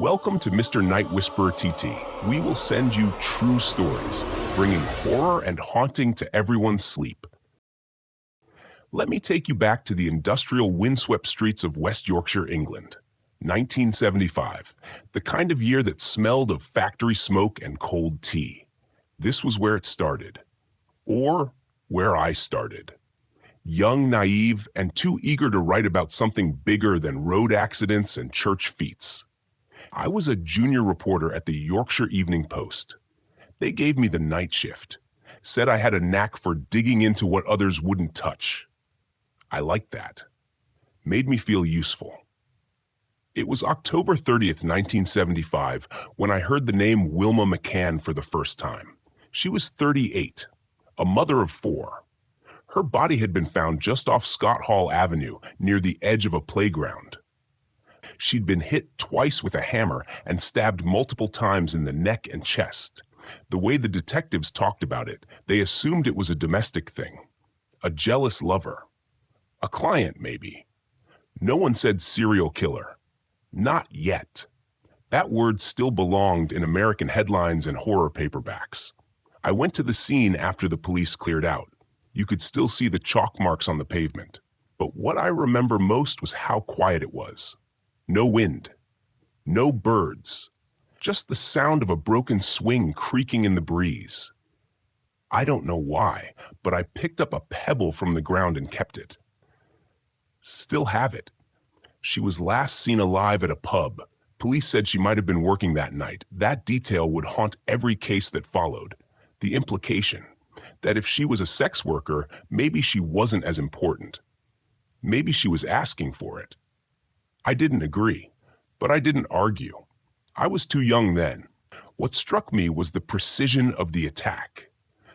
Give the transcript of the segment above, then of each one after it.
Welcome to Mr. Night Whisperer TT. We will send you true stories, bringing horror and haunting to everyone's sleep. Let me take you back to the industrial windswept streets of West Yorkshire, England. 1975, the kind of year that smelled of factory smoke and cold tea. This was where it started. Or where I started. Young, naive, and too eager to write about something bigger than road accidents and church feats. I was a junior reporter at the Yorkshire Evening Post. They gave me the night shift, said I had a knack for digging into what others wouldn't touch. I liked that. Made me feel useful. It was October 30th, 1975, when I heard the name Wilma McCann for the first time. She was 38, a mother of 4. Her body had been found just off Scott Hall Avenue, near the edge of a playground. She'd been hit twice with a hammer and stabbed multiple times in the neck and chest. The way the detectives talked about it, they assumed it was a domestic thing. A jealous lover. A client, maybe. No one said serial killer. Not yet. That word still belonged in American headlines and horror paperbacks. I went to the scene after the police cleared out. You could still see the chalk marks on the pavement. But what I remember most was how quiet it was. No wind. No birds. Just the sound of a broken swing creaking in the breeze. I don't know why, but I picked up a pebble from the ground and kept it. Still have it. She was last seen alive at a pub. Police said she might have been working that night. That detail would haunt every case that followed. The implication that if she was a sex worker, maybe she wasn't as important. Maybe she was asking for it. I didn't agree, but I didn't argue. I was too young then. What struck me was the precision of the attack.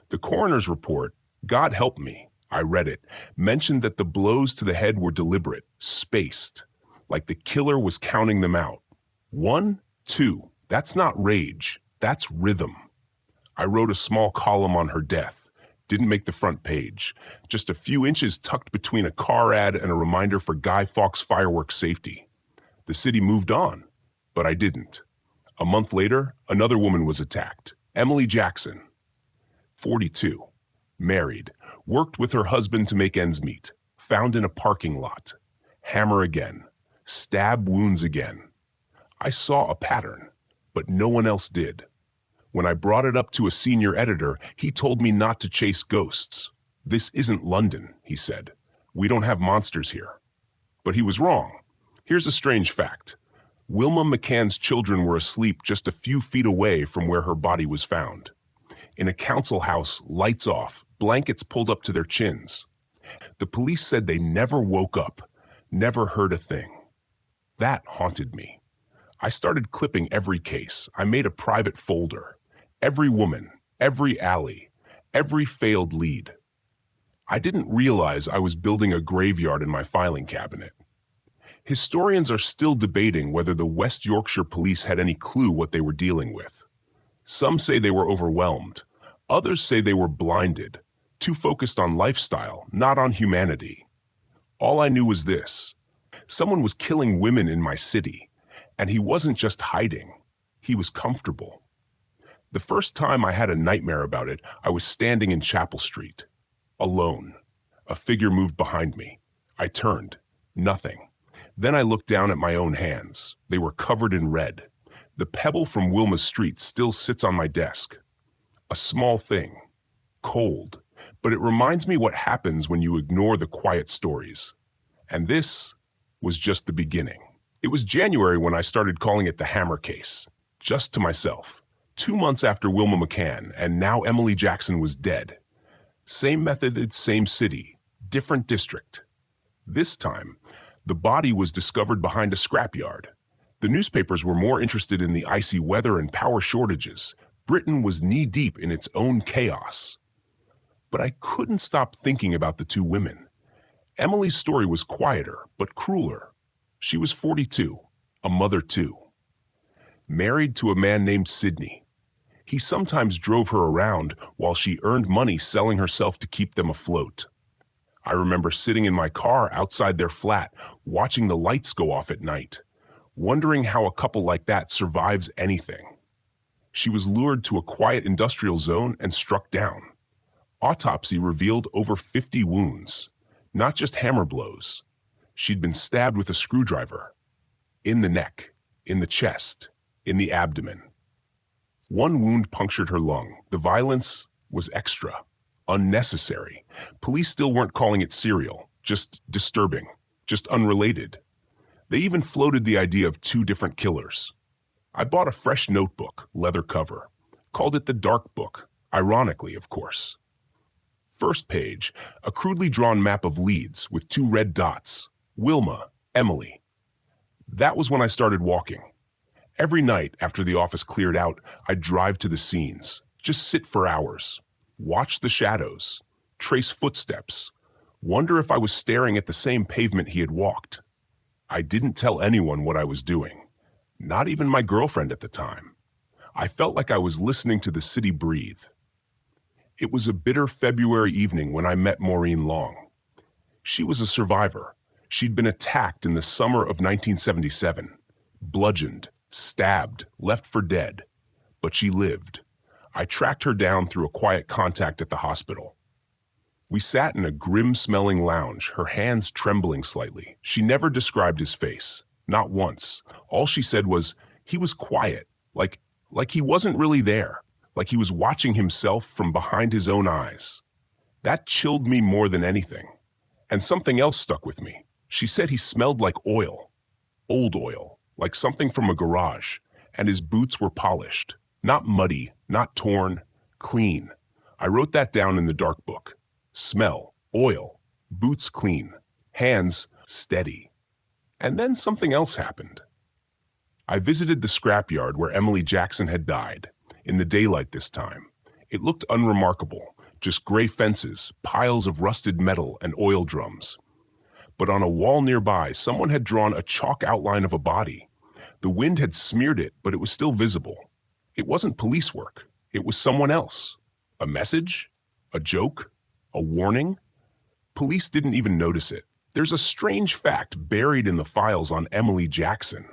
The coroner's report, God help me, I read it, mentioned that the blows to the head were deliberate, spaced, like the killer was counting them out. 1, 2, that's not rage, that's rhythm. I wrote a small column on her death. Didn't make the front page. Just a few inches tucked between a car ad and a reminder for Guy Fawkes fireworks safety. The city moved on, but I didn't. A month later, another woman was attacked. Emily Jackson, 42, married, worked with her husband to make ends meet, found in a parking lot. Hammer again, stab wounds again. I saw a pattern, but no one else did. When I brought it up to a senior editor, he told me not to chase ghosts. This isn't London, he said. We don't have monsters here. But he was wrong. Here's a strange fact. Wilma McCann's children were asleep just a few feet away from where her body was found. In a council house, lights off, blankets pulled up to their chins. The police said they never woke up, never heard a thing. That haunted me. I started clipping every case. I made a private folder. Every woman, every alley, every failed lead. I didn't realize I was building a graveyard in my filing cabinet. Historians are still debating whether the West Yorkshire police had any clue what they were dealing with. Some say they were overwhelmed. Others say they were blinded, too focused on lifestyle, not on humanity. All I knew was this. Someone was killing women in my city, and he wasn't just hiding. He was comfortable. The first time I had a nightmare about it, I was standing in Chapel Street, alone. A figure moved behind me. I turned. Nothing. Then I looked down at my own hands. They were covered in red. The pebble from Wilma's street still sits on my desk. A small thing. Cold. But it reminds me what happens when you ignore the quiet stories. And this was just the beginning. It was January when I started calling it the Hammer case. Just to myself. 2 months after Wilma McCann, and now Emily Jackson was dead. Same method, same city, different district. This time, the body was discovered behind a scrapyard. The newspapers were more interested in the icy weather and power shortages. Britain was knee-deep in its own chaos. But I couldn't stop thinking about the 2 women. Emily's story was quieter, but crueler. She was 42, a mother too. Married to a man named Sidney. He sometimes drove her around while she earned money selling herself to keep them afloat. I remember sitting in my car outside their flat, watching the lights go off at night. wondering how a couple like that survives anything. She was lured to a quiet industrial zone and struck down. Autopsy revealed over 50 wounds, not just hammer blows. She'd been stabbed with a screwdriver. In the neck, in the chest, in the abdomen. One wound punctured her lung. The violence was extra, unnecessary. Police still weren't calling it serial, just disturbing, just unrelated. They even floated the idea of two different killers. I bought a fresh notebook, leather cover. Called it the Dark Book, ironically, of course. First page, a crudely drawn map of leads with two red dots. Wilma, Emily. That was when I started walking. Every night after the office cleared out, I'd drive to the scenes, just sit for hours, watch the shadows, trace footsteps, wonder if I was staring at the same pavement he had walked. I didn't tell anyone what I was doing, not even my girlfriend at the time. I felt like I was listening to the city breathe. It was a bitter February evening when I met Maureen Long. She was a survivor. She'd been attacked in the summer of 1977, bludgeoned, stabbed, left for dead. But she lived. I tracked her down through a quiet contact at the hospital. We sat in a grim-smelling lounge, her hands trembling slightly. She never described his face, not once. All she said was, he was quiet, like he wasn't really there, like he was watching himself from behind his own eyes. That chilled me more than anything. And something else stuck with me. She said he smelled like oil, old oil, like something from a garage, and his boots were polished, not muddy, not torn, clean. I wrote that down in the Dark Book. Smell, oil, boots clean, hands steady. And then something else happened. I visited the scrapyard where Emily Jackson had died, in the daylight this time. It looked unremarkable, just gray fences, piles of rusted metal and oil drums. But on a wall nearby, someone had drawn a chalk outline of a body. The wind had smeared it, but it was still visible. It wasn't police work. It was someone else. A message? A joke? A warning? Police didn't even notice it. There's a strange fact buried in the files on Emily Jackson,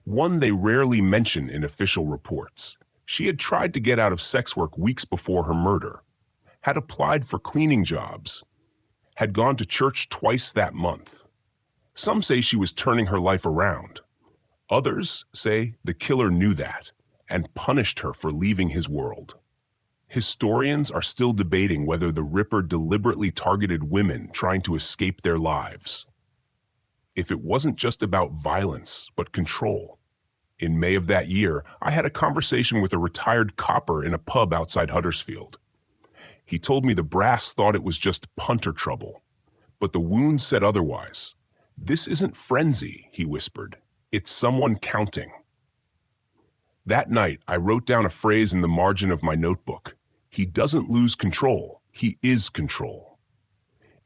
one they rarely mention in official reports. She had tried to get out of sex work weeks before her murder, had applied for cleaning jobs, had gone to church twice that month. Some say she was turning her life around. Others say the killer knew that and punished her for leaving his world. Historians are still debating whether the Ripper deliberately targeted women trying to escape their lives. If it wasn't just about violence, but control. In May of that year, I had a conversation with a retired copper in a pub outside Huddersfield. He told me the brass thought it was just punter trouble, but the wounds said otherwise. This isn't frenzy, he whispered. It's someone counting. That night, I wrote down a phrase in the margin of my notebook. He doesn't lose control. He is control.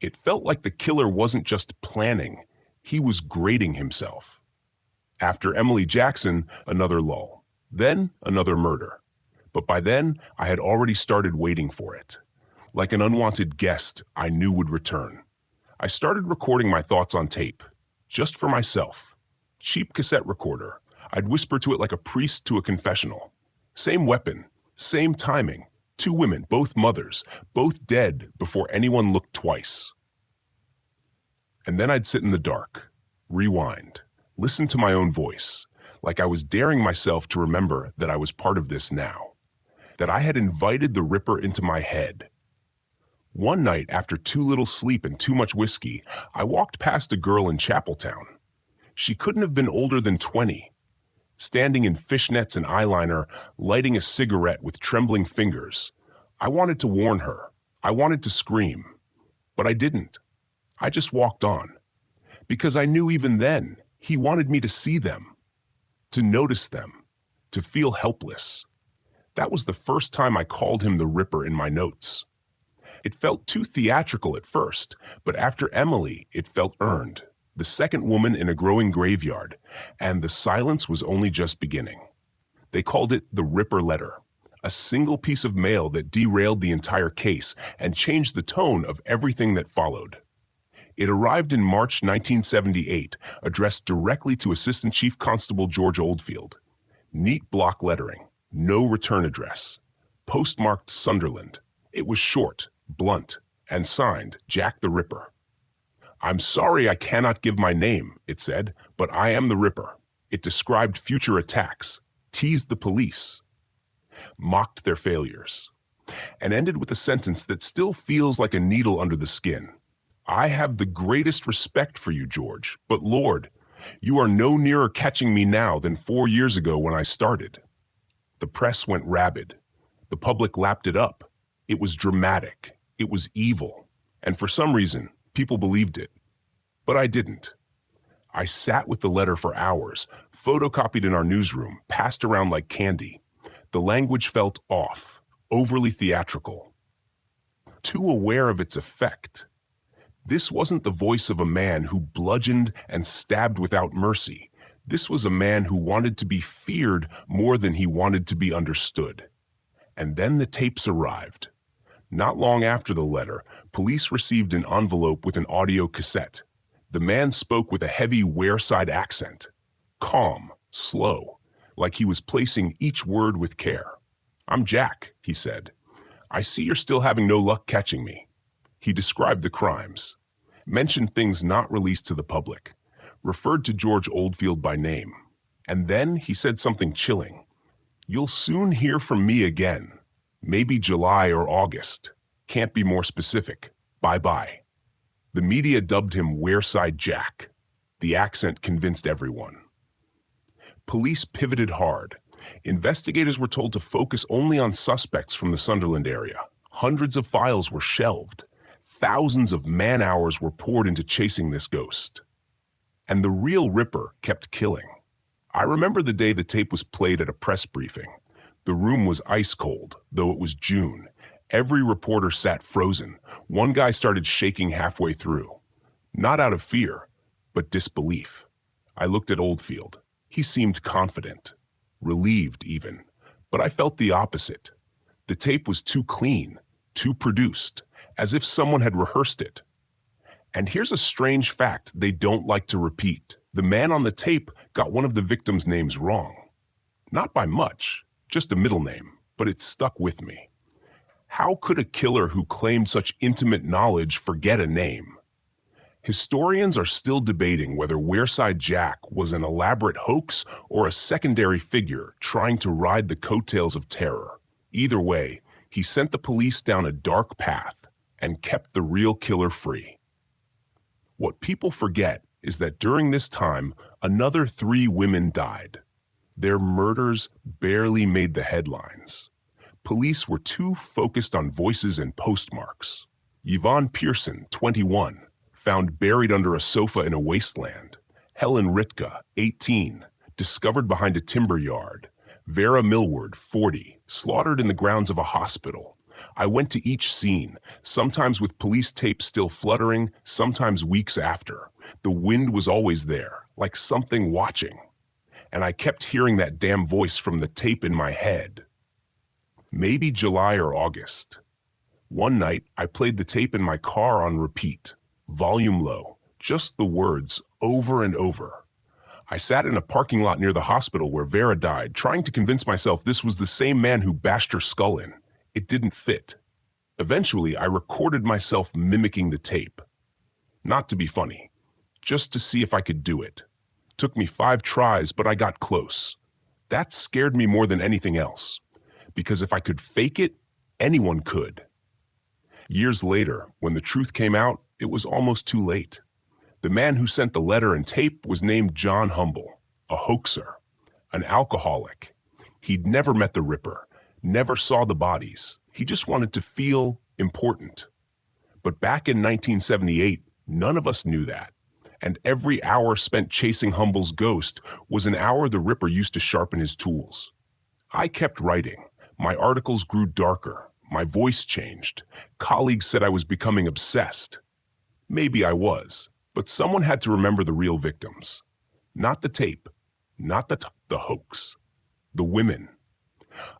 It felt like the killer wasn't just planning. He was grading himself. After Emily Jackson, another lull. Then another murder. But by then, I had already started waiting for it. Like an unwanted guest I knew would return. I started recording my thoughts on tape, just for myself. Cheap cassette recorder. I'd whisper to it like a priest to a confessional. Same weapon, same timing. 2 women, both mothers, both dead before anyone looked twice. And then I'd sit in the dark, rewind, listen to my own voice, like I was daring myself to remember that I was part of this now, that I had invited the Ripper into my head. One night, after too little sleep and too much whiskey, I walked past a girl in Chapeltown. She couldn't have been older than 20. Standing in fishnets and eyeliner, lighting a cigarette with trembling fingers. I wanted to warn her. I wanted to scream. But I didn't. I just walked on. Because I knew even then, he wanted me to see them, to notice them, to feel helpless. That was the first time I called him the Ripper in my notes. It felt too theatrical at first, but after Emily, it felt earned. The second woman in a growing graveyard, and the silence was only just beginning. They called it the Ripper Letter, a single piece of mail that derailed the entire case and changed the tone of everything that followed. It arrived in March 1978, addressed directly to Assistant Chief Constable George Oldfield. Neat block lettering, no return address. Postmarked Sunderland. It was short, blunt, and signed Jack the Ripper. "I'm sorry I cannot give my name," it said, "but I am the Ripper." It described future attacks, teased the police, mocked their failures, and ended with a sentence that still feels like a needle under the skin. "I have the greatest respect for you, George, but Lord, you are no nearer catching me now than 4 years ago when I started." The press went rabid. The public lapped it up. It was dramatic. It was evil. And for some reason, people believed it. But I didn't. I sat with the letter for hours, photocopied in our newsroom, passed around like candy. The language felt off, overly theatrical. Too aware of its effect. This wasn't the voice of a man who bludgeoned and stabbed without mercy. This was a man who wanted to be feared more than he wanted to be understood. And then the tapes arrived. Not long after the letter, police received an envelope with an audio cassette. The man spoke with a heavy Wareside accent. Calm, slow, like he was placing each word with care. "I'm Jack," he said. "I see you're still having no luck catching me." He described the crimes, mentioned things not released to the public, referred to George Oldfield by name. And then he said something chilling. "You'll soon hear from me again. Maybe July or August. Can't be more specific. Bye-bye." The media dubbed him Wareside Jack. The accent convinced everyone. Police pivoted hard. Investigators were told to focus only on suspects from the Sunderland area. Hundreds of files were shelved. Thousands of man-hours were poured into chasing this ghost. And the real Ripper kept killing. I remember the day the tape was played at a press briefing. The room was ice cold, though it was June. Every reporter sat frozen. One guy started shaking halfway through. Not out of fear, but disbelief. I looked at Oldfield. He seemed confident, relieved even, but I felt the opposite. The tape was too clean, too produced, as if someone had rehearsed it. And here's a strange fact they don't like to repeat. The man on the tape got one of the victims' names wrong. Not by much, just a middle name, but it stuck with me. How could a killer who claimed such intimate knowledge forget a name? Historians are still debating whether Wareside Jack was an elaborate hoax or a secondary figure trying to ride the coattails of terror. Either way, he sent the police down a dark path and kept the real killer free. What people forget is that during this time, another 3 women died. Their murders barely made the headlines. Police were too focused on voices and postmarks. Yvonne Pearson, 21, found buried under a sofa in a wasteland. Helen Ritka, 18, discovered behind a timber yard. Vera Millward, 40, slaughtered in the grounds of a hospital. I went to each scene, sometimes with police tape still fluttering, sometimes weeks after. The wind was always there, like something watching. And I kept hearing that damn voice from the tape in my head. Maybe July or August. One night, I played the tape in my car on repeat, volume low, just the words over and over. I sat in a parking lot near the hospital where Vera died, trying to convince myself this was the same man who bashed her skull in. It didn't fit. Eventually, I recorded myself mimicking the tape. Not to be funny, just to see if I could do it. Took me 5 tries, but I got close. That scared me more than anything else. Because if I could fake it, anyone could. Years later, when the truth came out, it was almost too late. The man who sent the letter and tape was named John Humble, a hoaxer, an alcoholic. He'd never met the Ripper, never saw the bodies. He just wanted to feel important. But back in 1978, none of us knew that. And every hour spent chasing Humble's ghost was an hour the Ripper used to sharpen his tools. I kept writing. My articles grew darker. My voice changed. Colleagues said I was becoming obsessed. Maybe I was, but someone had to remember the real victims. Not the tape, not the hoax, the women.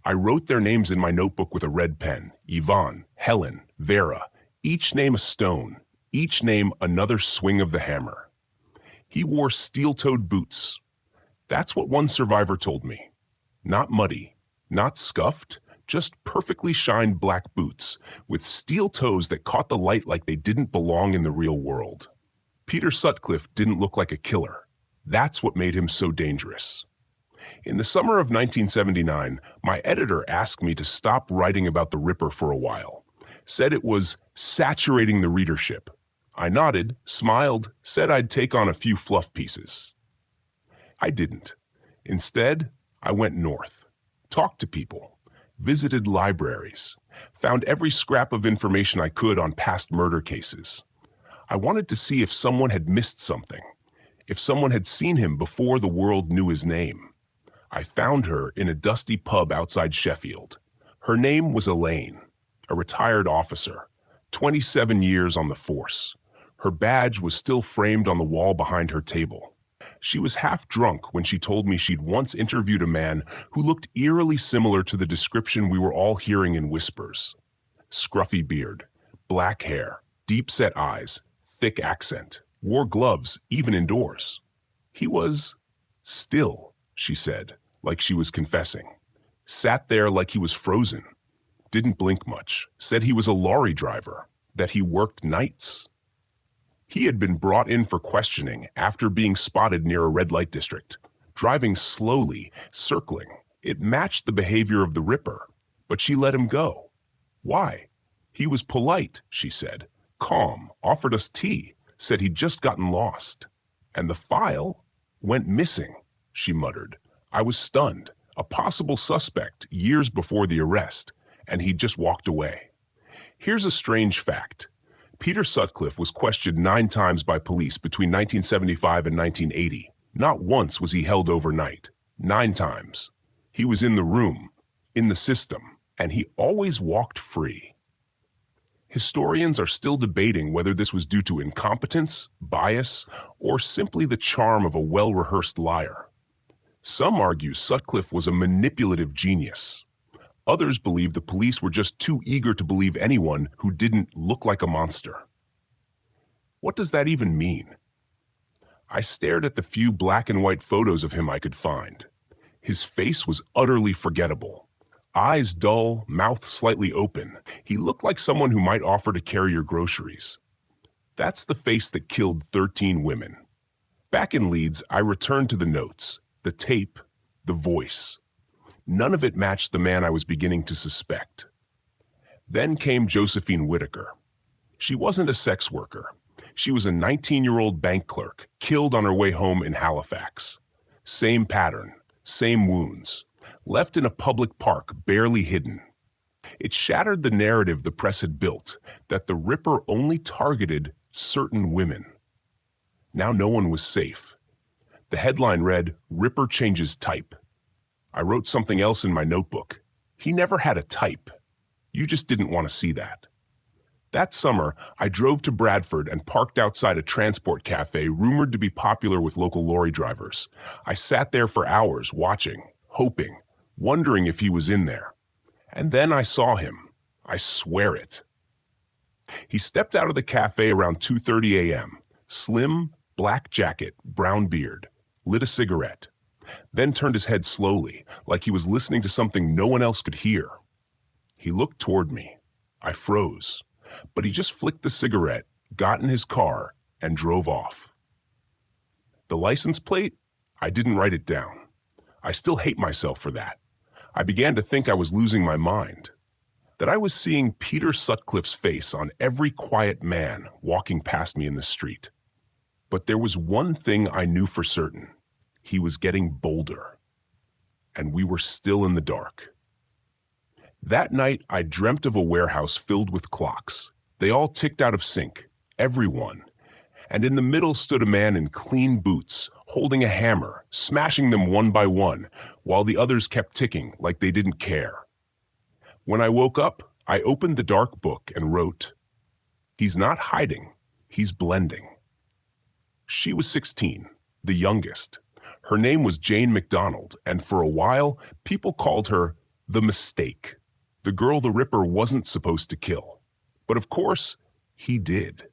I wrote their names in my notebook with a red pen. Yvonne, Helen, Vera, each name a stone, each name another swing of the hammer. He wore steel-toed boots. That's what one survivor told me. Not muddy, not scuffed, just perfectly shined black boots with steel toes that caught the light like they didn't belong in the real world. Peter Sutcliffe didn't look like a killer. That's what made him so dangerous. In the summer of 1979, my editor asked me to stop writing about the Ripper for a while. Said it was saturating the readership. I nodded, smiled, said I'd take on a few fluff pieces. I didn't. Instead, I went north, talked to people, visited libraries, found every scrap of information I could on past murder cases. I wanted to see if someone had missed something, if someone had seen him before the world knew his name. I found her in a dusty pub outside Sheffield. Her name was Elaine, a retired officer, 27 years on the force. Her badge was still framed on the wall behind her table. She was half drunk when she told me she'd once interviewed a man who looked eerily similar to the description we were all hearing in whispers. Scruffy beard, black hair, deep-set eyes, thick accent, wore gloves even indoors. He was still, she said, like she was confessing. Sat there like he was frozen. Didn't blink much. Said he was a lorry driver, that he worked nights. He had been brought in for questioning after being spotted near a red light district, driving slowly, circling. It matched the behavior of the Ripper, but she let him go. Why? He was polite, she said, calm, offered us tea, said he'd just gotten lost. And the file went missing, she muttered. I was stunned, a possible suspect years before the arrest, and he'd just walked away. Here's a strange fact. Peter Sutcliffe was questioned 9 times by police between 1975 and 1980. Not once was he held overnight. 9 times. He was in the room, in the system, and he always walked free. Historians are still debating whether this was due to incompetence, bias, or simply the charm of a well-rehearsed liar. Some argue Sutcliffe was a manipulative genius. Others believe the police were just too eager to believe anyone who didn't look like a monster. What does that even mean? I stared at the few black and white photos of him I could find. His face was utterly forgettable. Eyes dull, mouth slightly open. He looked like someone who might offer to carry your groceries. That's the face that killed 13 women. Back in Leeds, I returned to the notes, the tape, the voice. None of it matched the man I was beginning to suspect. Then came Josephine Whitaker. She wasn't a sex worker. She was a 19-year-old bank clerk, killed on her way home in Halifax. Same pattern, same wounds. Left in a public park, barely hidden. It shattered the narrative the press had built, that the Ripper only targeted certain women. Now no one was safe. The headline read, "Ripper changes type." I wrote something else in my notebook. He never had a type. You just didn't want to see that. That summer, I drove to Bradford and parked outside a transport cafe rumored to be popular with local lorry drivers. I sat there for hours watching, hoping, wondering if he was in there. And then I saw him. I swear it. He stepped out of the cafe around 2:30 a.m. Slim, black jacket, brown beard. Lit a cigarette. Then turned his head slowly, like he was listening to something no one else could hear. He looked toward me. I froze. But he just flicked the cigarette, got in his car, and drove off. The license plate? I didn't write it down. I still hate myself for that. I began to think I was losing my mind. That I was seeing Peter Sutcliffe's face on every quiet man walking past me in the street. But there was one thing I knew for certain. He was getting bolder. And we were still in the dark. That night, I dreamt of a warehouse filled with clocks. They all ticked out of sync, everyone. And in the middle stood a man in clean boots, holding a hammer, smashing them one by one, while the others kept ticking like they didn't care. When I woke up, I opened the dark book and wrote, "He's not hiding, he's blending." She was 16, the youngest. Her name was Jane McDonald, and for a while, people called her the Mistake, the girl the Ripper wasn't supposed to kill. But of course, he did.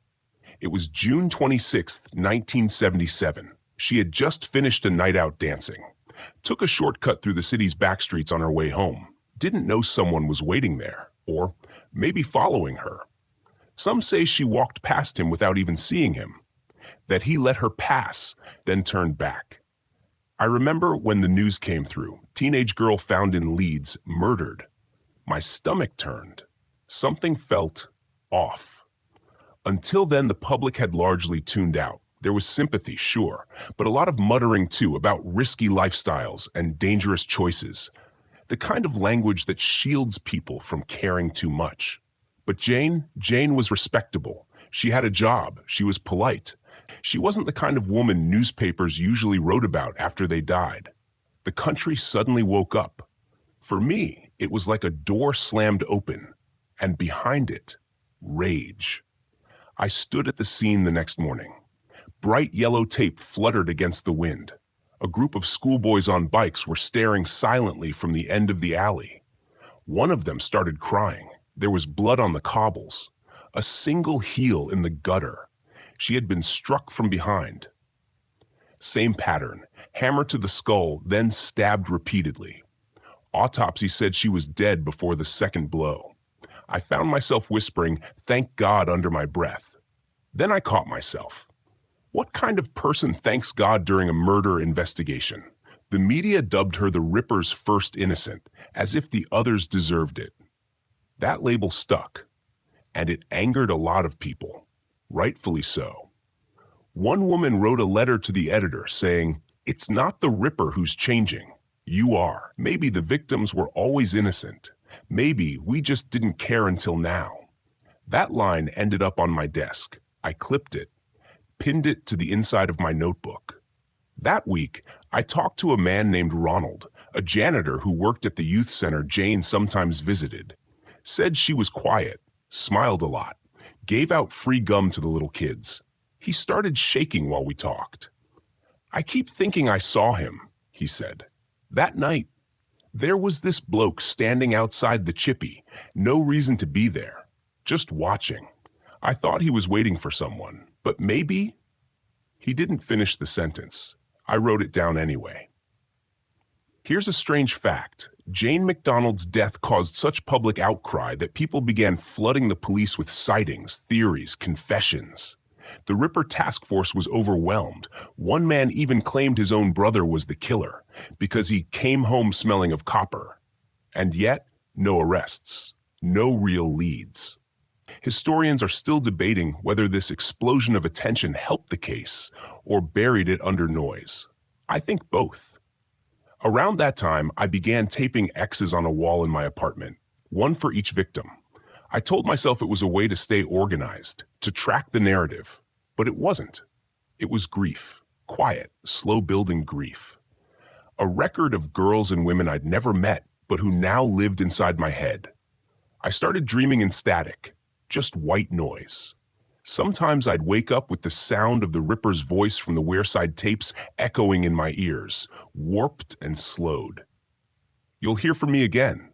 It was June 26th, 1977. She had just finished a night out dancing. Took a shortcut through the city's back streets on her way home. Didn't know someone was waiting there, or maybe following her. Some say she walked past him without even seeing him, that he let her pass, then turned back. I remember when the news came through, teenage girl found in Leeds, murdered. My stomach turned. Something felt off. Until then, the public had largely tuned out. There was sympathy, sure, but a lot of muttering too about risky lifestyles and dangerous choices. The kind of language that shields people from caring too much. But Jane was respectable. She had a job. She was polite. She wasn't the kind of woman newspapers usually wrote about after they died. The country suddenly woke up. For me, it was like a door slammed open, and behind it, rage. I stood at the scene the next morning. Bright yellow tape fluttered against the wind. A group of schoolboys on bikes were staring silently from the end of the alley. One of them started crying. There was blood on the cobbles. A single heel in the gutter. She had been struck from behind. Same pattern. Hammer to the skull, then stabbed repeatedly. Autopsy said she was dead before the second blow. I found myself whispering, "Thank God," under my breath. Then I caught myself. What kind of person thanks God during a murder investigation? The media dubbed her the Ripper's first innocent, as if the others deserved it. That label stuck, and it angered a lot of people, rightfully so. One woman wrote a letter to the editor saying, "It's not the Ripper who's changing. You are. Maybe the victims were always innocent. Maybe we just didn't care until now." That line ended up on my desk. I clipped it, pinned it to the inside of my notebook. That week, I talked to a man named Ronald, a janitor who worked at the youth center Jane sometimes visited. Said she was quiet, smiled a lot, gave out free gum to the little kids. He started shaking while we talked. "I keep thinking I saw him," he said. "That night, there was this bloke standing outside the Chippy, no reason to be there, just watching. I thought he was waiting for someone, but maybe..." He didn't finish the sentence. I wrote it down anyway. Here's a strange fact. Jane McDonald's death caused such public outcry that people began flooding the police with sightings, theories, confessions. The Ripper task force was overwhelmed. One man even claimed his own brother was the killer because he came home smelling of copper. And yet, no arrests, no real leads. Historians are still debating whether this explosion of attention helped the case or buried it under noise. I think both. Around that time, I began taping X's on a wall in my apartment, one for each victim. I told myself it was a way to stay organized, to track the narrative, but it wasn't. It was grief, quiet, slow-building grief. A record of girls and women I'd never met, but who now lived inside my head. I started dreaming in static, just white noise. Sometimes I'd wake up with the sound of the Ripper's voice from the Wearside tapes echoing in my ears, warped and slowed. "You'll hear from me again."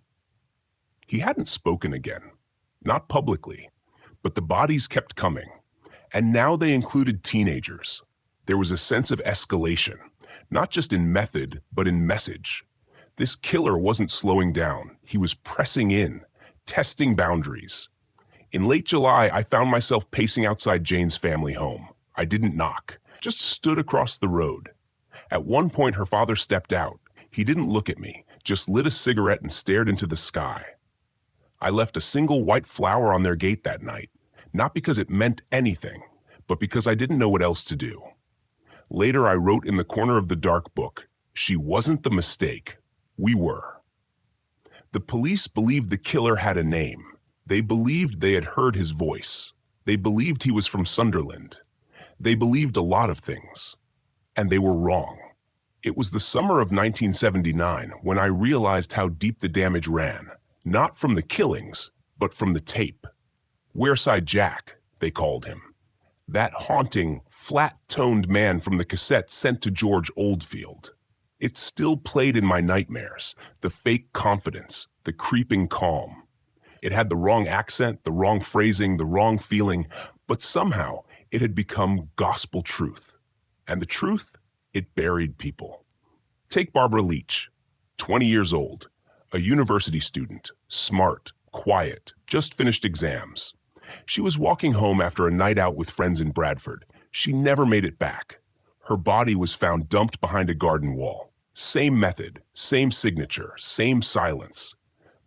He hadn't spoken again, not publicly, but the bodies kept coming. And now they included teenagers. There was a sense of escalation, not just in method, but in message. This killer wasn't slowing down. He was pressing in, testing boundaries. In late July, I found myself pacing outside Jane's family home. I didn't knock, just stood across the road. At one point, her father stepped out. He didn't look at me, just lit a cigarette and stared into the sky. I left a single white flower on their gate that night, not because it meant anything, but because I didn't know what else to do. Later, I wrote in the corner of the dark book, "She wasn't the mistake. We were." The police believed the killer had a name. They believed they had heard his voice. They believed he was from Sunderland. They believed a lot of things. And they were wrong. It was the summer of 1979 when I realized how deep the damage ran, not from the killings, but from the tape. Wearside Jack, they called him. That haunting, flat-toned man from the cassette sent to George Oldfield. It still played in my nightmares, the fake confidence, the creeping calm. It had the wrong accent, the wrong phrasing, the wrong feeling, but somehow It had become gospel truth. And the truth, it buried people. Take Barbara Leach, 20 years old, a university student, smart, quiet, just finished exams. She was walking home after a night out with friends in Bradford. She never made it back. Her body was found dumped behind a garden wall. Same method, same signature, same silence.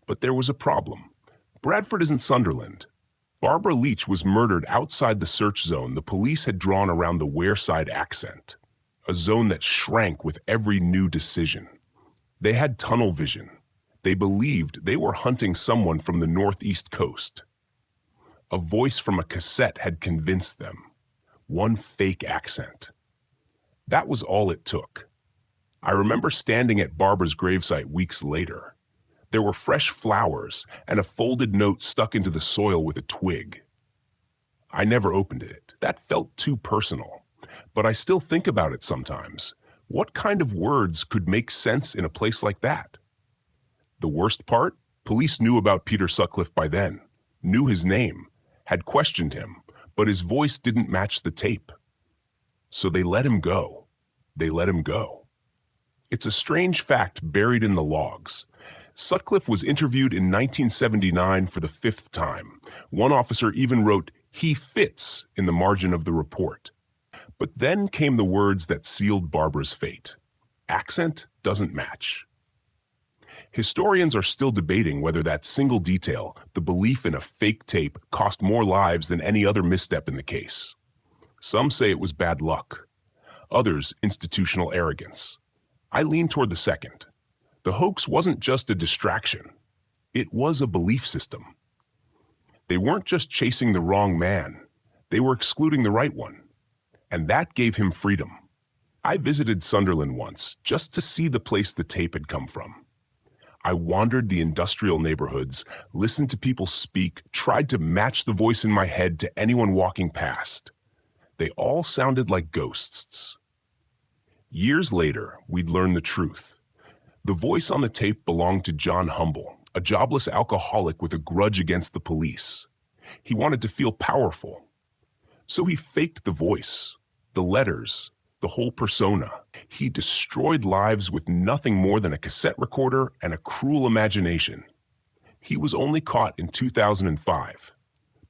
But there was a problem. Bradford isn't Sunderland. Barbara Leach was murdered outside the search zone the police had drawn around the Wearside accent, a zone that shrank with every new decision. They had tunnel vision. They believed they were hunting someone from the northeast coast. A voice from a cassette had convinced them. One fake accent. That was all it took. I remember standing at Barbara's gravesite weeks later. There were fresh flowers and a folded note stuck into the soil with a twig. I never opened it. That felt too personal. But I still think about it sometimes. What kind of words could make sense in a place like that? The worst part? Police knew about Peter Sutcliffe by then, knew his name, had questioned him, but his voice didn't match the tape. So they let him go. They let him go. It's a strange fact buried in the logs. Sutcliffe was interviewed in 1979 for the 5th time. One officer even wrote, "He fits," in the margin of the report. But then came the words that sealed Barbara's fate. Accent doesn't match. Historians are still debating whether that single detail, the belief in a fake tape, cost more lives than any other misstep in the case. Some say it was bad luck. Others, institutional arrogance. I lean toward the second. The hoax wasn't just a distraction. It was a belief system. They weren't just chasing the wrong man. They were excluding the right one. And that gave him freedom. I visited Sunderland once just to see the place the tape had come from. I wandered the industrial neighborhoods, listened to people speak, tried to match the voice in my head to anyone walking past. They all sounded like ghosts. Years later, we'd learn the truth. The voice on the tape belonged to John Humble, a jobless alcoholic with a grudge against the police. He wanted to feel powerful. So he faked the voice, the letters, the whole persona. He destroyed lives with nothing more than a cassette recorder and a cruel imagination. He was only caught in 2005.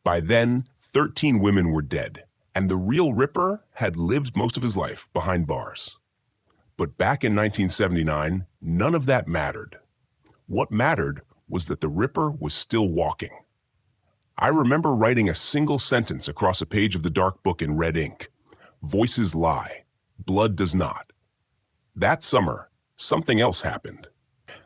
By then, 13 women were dead, and the real Ripper had lived most of his life behind bars. But back in 1979, none of that mattered. What mattered was that the Ripper was still walking. I remember writing a single sentence across a page of the dark book in red ink. Voices lie. Blood does not. That summer, something else happened.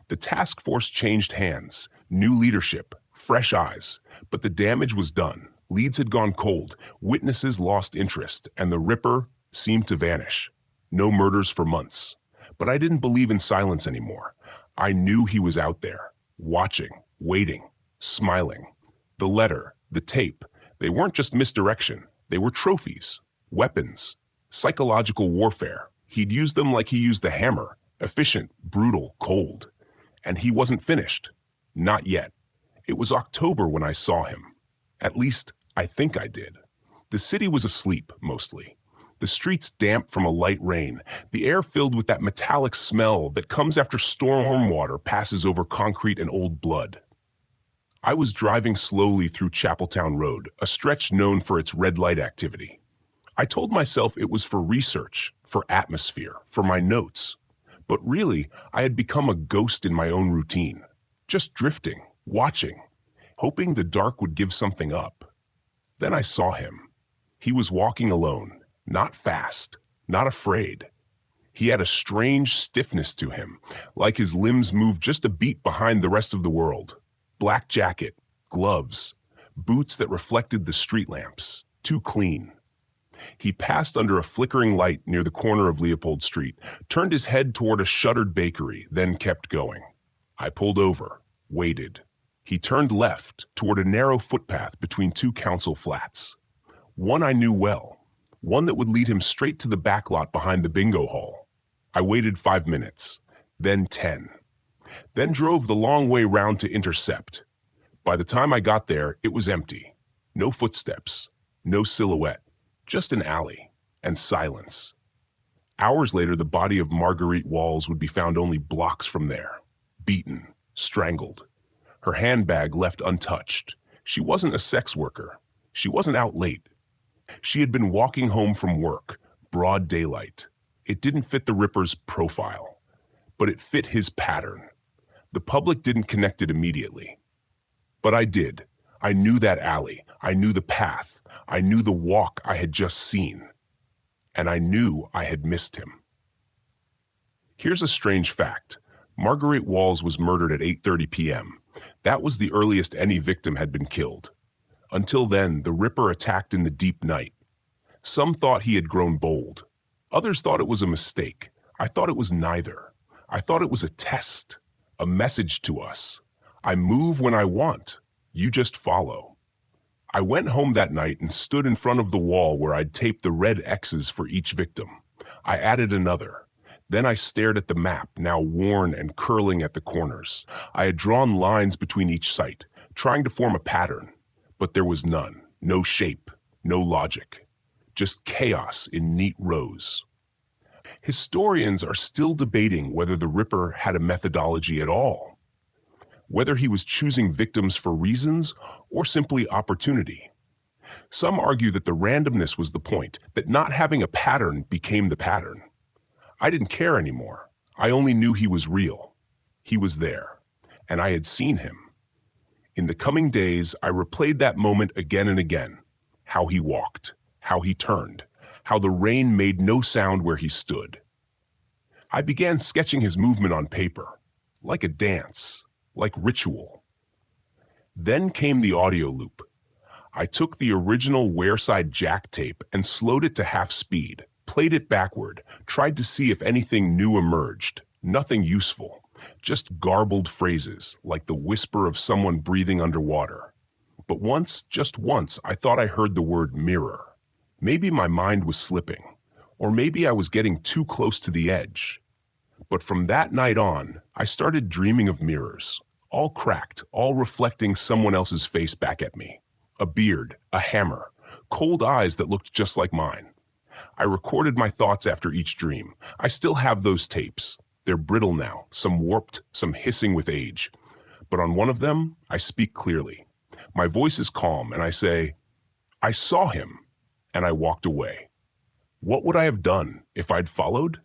The task force changed hands, new leadership, fresh eyes, but the damage was done. Leads had gone cold, witnesses lost interest, and the Ripper seemed to vanish. No murders for months. But I didn't believe in silence anymore. I knew he was out there, watching, waiting, smiling. The letter, the tape, they weren't just misdirection. They were trophies, weapons, psychological warfare. He'd used them like he used the hammer, efficient, brutal, cold. And he wasn't finished. Not yet. It was October when I saw him. At least, I think I did. The city was asleep, mostly. The streets damp from a light rain, the air filled with that metallic smell that comes after storm water passes over concrete and old blood. I was driving slowly through Chapeltown Road, a stretch known for its red light activity. I told myself it was for research, for atmosphere, for my notes. But really, I had become a ghost in my own routine, just drifting, watching, hoping the dark would give something up. Then I saw him. He was walking alone. Not fast, not afraid. He had a strange stiffness to him, like his limbs moved just a beat behind the rest of the world. Black jacket, gloves, boots that reflected the street lamps, too clean. He passed under a flickering light near the corner of Leopold Street, turned his head toward a shuttered bakery, then kept going. I pulled over, waited. He turned left toward a narrow footpath between two council flats. One I knew well. One that would lead him straight to the back lot behind the bingo hall. I waited 5 minutes, then 10. Then drove the long way round to intercept. By the time I got there, it was empty. No footsteps, no silhouette, Just an alley and silence. Hours later, the body of Marguerite Walls would be found only blocks from there, beaten, strangled. Her handbag left untouched. She wasn't a sex worker. She wasn't out late. She had been walking home from work, broad daylight. It didn't fit the Ripper's profile, but it fit his pattern. The public didn't connect it immediately. But I did. I knew that alley. I knew the path. I knew the walk I had just seen. And I knew I had missed him. Here's a strange fact. Marguerite Walls was murdered at 8:30 p.m. That was the earliest any victim had been killed. Until then, the Ripper attacked in the deep night. Some thought he had grown bold. Others thought it was a mistake. I thought it was neither. I thought it was a test, a message to us. I move when I want. You just follow. I went home that night and stood in front of the wall where I'd taped the red X's for each victim. I added another. Then I stared at the map, now worn and curling at the corners. I had drawn lines between each site, trying to form a pattern. But there was none, no shape, no logic, just chaos in neat rows. Historians are still debating whether the Ripper had a methodology at all, whether he was choosing victims for reasons or simply opportunity. Some argue that the randomness was the point, that not having a pattern became the pattern. I didn't care anymore. I only knew he was real. He was there, and I had seen him. In the coming days, I replayed that moment again and again. How he walked, how he turned, how the rain made no sound where he stood. I began sketching his movement on paper, like a dance, like ritual. Then came the audio loop. I took the original Wareside Jack tape and slowed it to half speed, played it backward, tried to see if anything new emerged. Nothing useful. Just garbled phrases, like the whisper of someone breathing underwater. But once, just once, I thought I heard the word mirror. Maybe my mind was slipping, or maybe I was getting too close to the edge. But from that night on, I started dreaming of mirrors, all cracked, all reflecting someone else's face back at me. A beard, a hammer, cold eyes that looked just like mine. I recorded my thoughts after each dream. I still have those tapes. They're brittle now, some warped, some hissing with age. But on one of them, I speak clearly. My voice is calm, and I say, I saw him, and I walked away. What would I have done if I'd followed?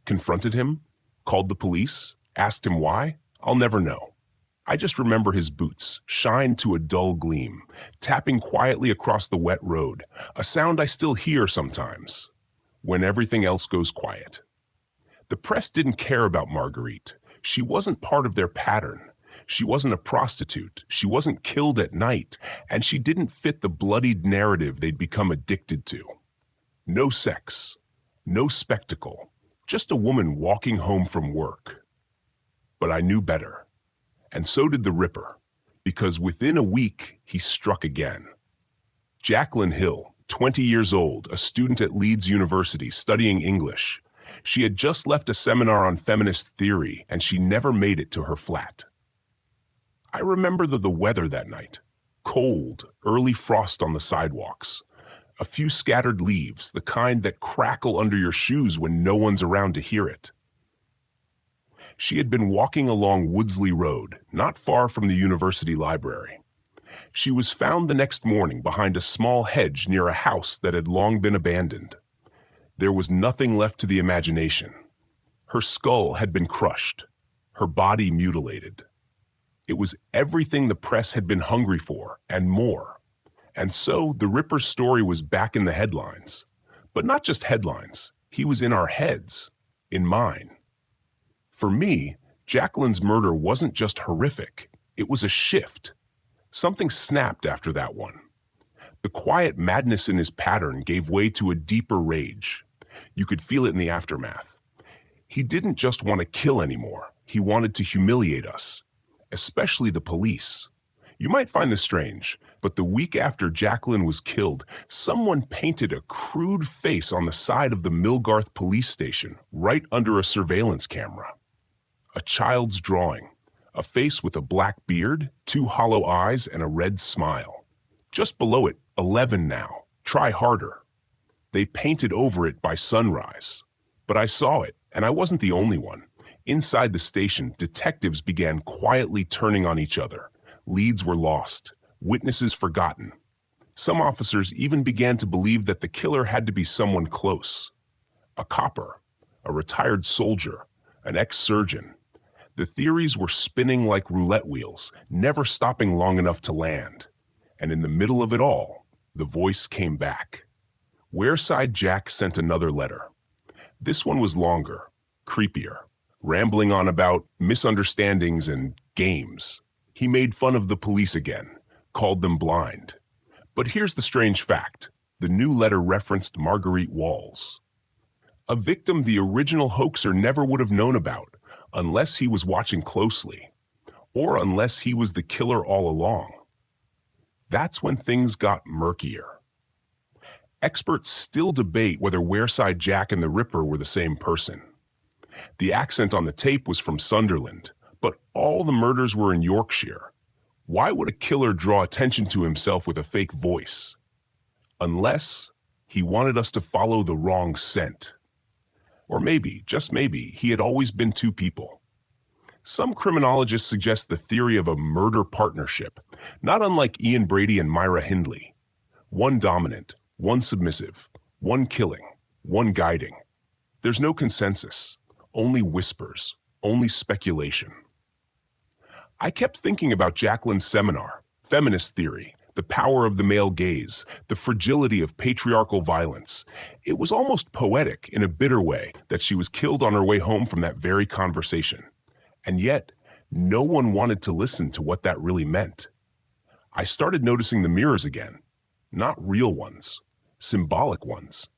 Confronted him? Called the police? Asked him why? I'll never know. I just remember his boots, shined to a dull gleam, tapping quietly across the wet road, a sound I still hear sometimes, when everything else goes quiet. The press didn't care about Marguerite. She wasn't part of their pattern. She wasn't a prostitute. She wasn't killed at night, and she didn't fit the bloodied narrative they'd become addicted to. No sex, no spectacle, just a woman walking home from work. But I knew better. And so did the Ripper, because within a week, he struck again. Jacqueline Hill, 20 years old, a student at Leeds University studying English. She had just left a seminar on feminist theory, and she never made it to her flat. I remember the weather that night. Cold, early frost on the sidewalks. A few scattered leaves, the kind that crackle under your shoes when no one's around to hear it. She had been walking along Woodsley Road, not far from the university library. She was found the next morning behind a small hedge near a house that had long been abandoned. There was nothing left to the imagination. Her skull had been crushed, her body mutilated. It was everything the press had been hungry for, and more. And so the Ripper's story was back in the headlines. But not just headlines. He was in our heads, in mine. For me, Jacqueline's murder wasn't just horrific. It was a shift. Something snapped after that one. The quiet madness in his pattern gave way to a deeper rage. You could feel it in the aftermath. He didn't just want to kill anymore. He wanted to humiliate us, especially the police. You might find this strange, but the week after Jacqueline was killed, someone painted a crude face on the side of the Millgarth police station, right under a surveillance camera. A child's drawing, a face with a black beard, 2 hollow eyes, and a red smile. Just below it, 11 now. Try harder. They painted over it by sunrise. But I saw it, and I wasn't the only one. Inside the station, detectives began quietly turning on each other. Leads were lost, witnesses forgotten. Some officers even began to believe that the killer had to be someone close. A copper, a retired soldier, an ex-surgeon. The theories were spinning like roulette wheels, never stopping long enough to land. And in the middle of it all, the voice came back. Wareside Jack sent another letter. This one was longer, creepier, rambling on about misunderstandings and games. He made fun of the police again, called them blind. But here's the strange fact. The new letter referenced Marguerite Walls, a victim the original hoaxer never would have known about unless he was watching closely, or unless he was the killer all along. That's when things got murkier. Experts still debate whether Wareside Jack and the Ripper were the same person. The accent on the tape was from Sunderland, but all the murders were in Yorkshire. Why would a killer draw attention to himself with a fake voice? Unless he wanted us to follow the wrong scent. Or maybe, just maybe, he had always been two people. Some criminologists suggest the theory of a murder partnership, not unlike Ian Brady and Myra Hindley. One dominant, one submissive, one killing, one guiding. There's no consensus, only whispers, only speculation. I kept thinking about Jacqueline's seminar, feminist theory, the power of the male gaze, the fragility of patriarchal violence. It was almost poetic in a bitter way that she was killed on her way home from that very conversation. And yet, no one wanted to listen to what that really meant. I started noticing the mirrors again, not real ones, symbolic ones.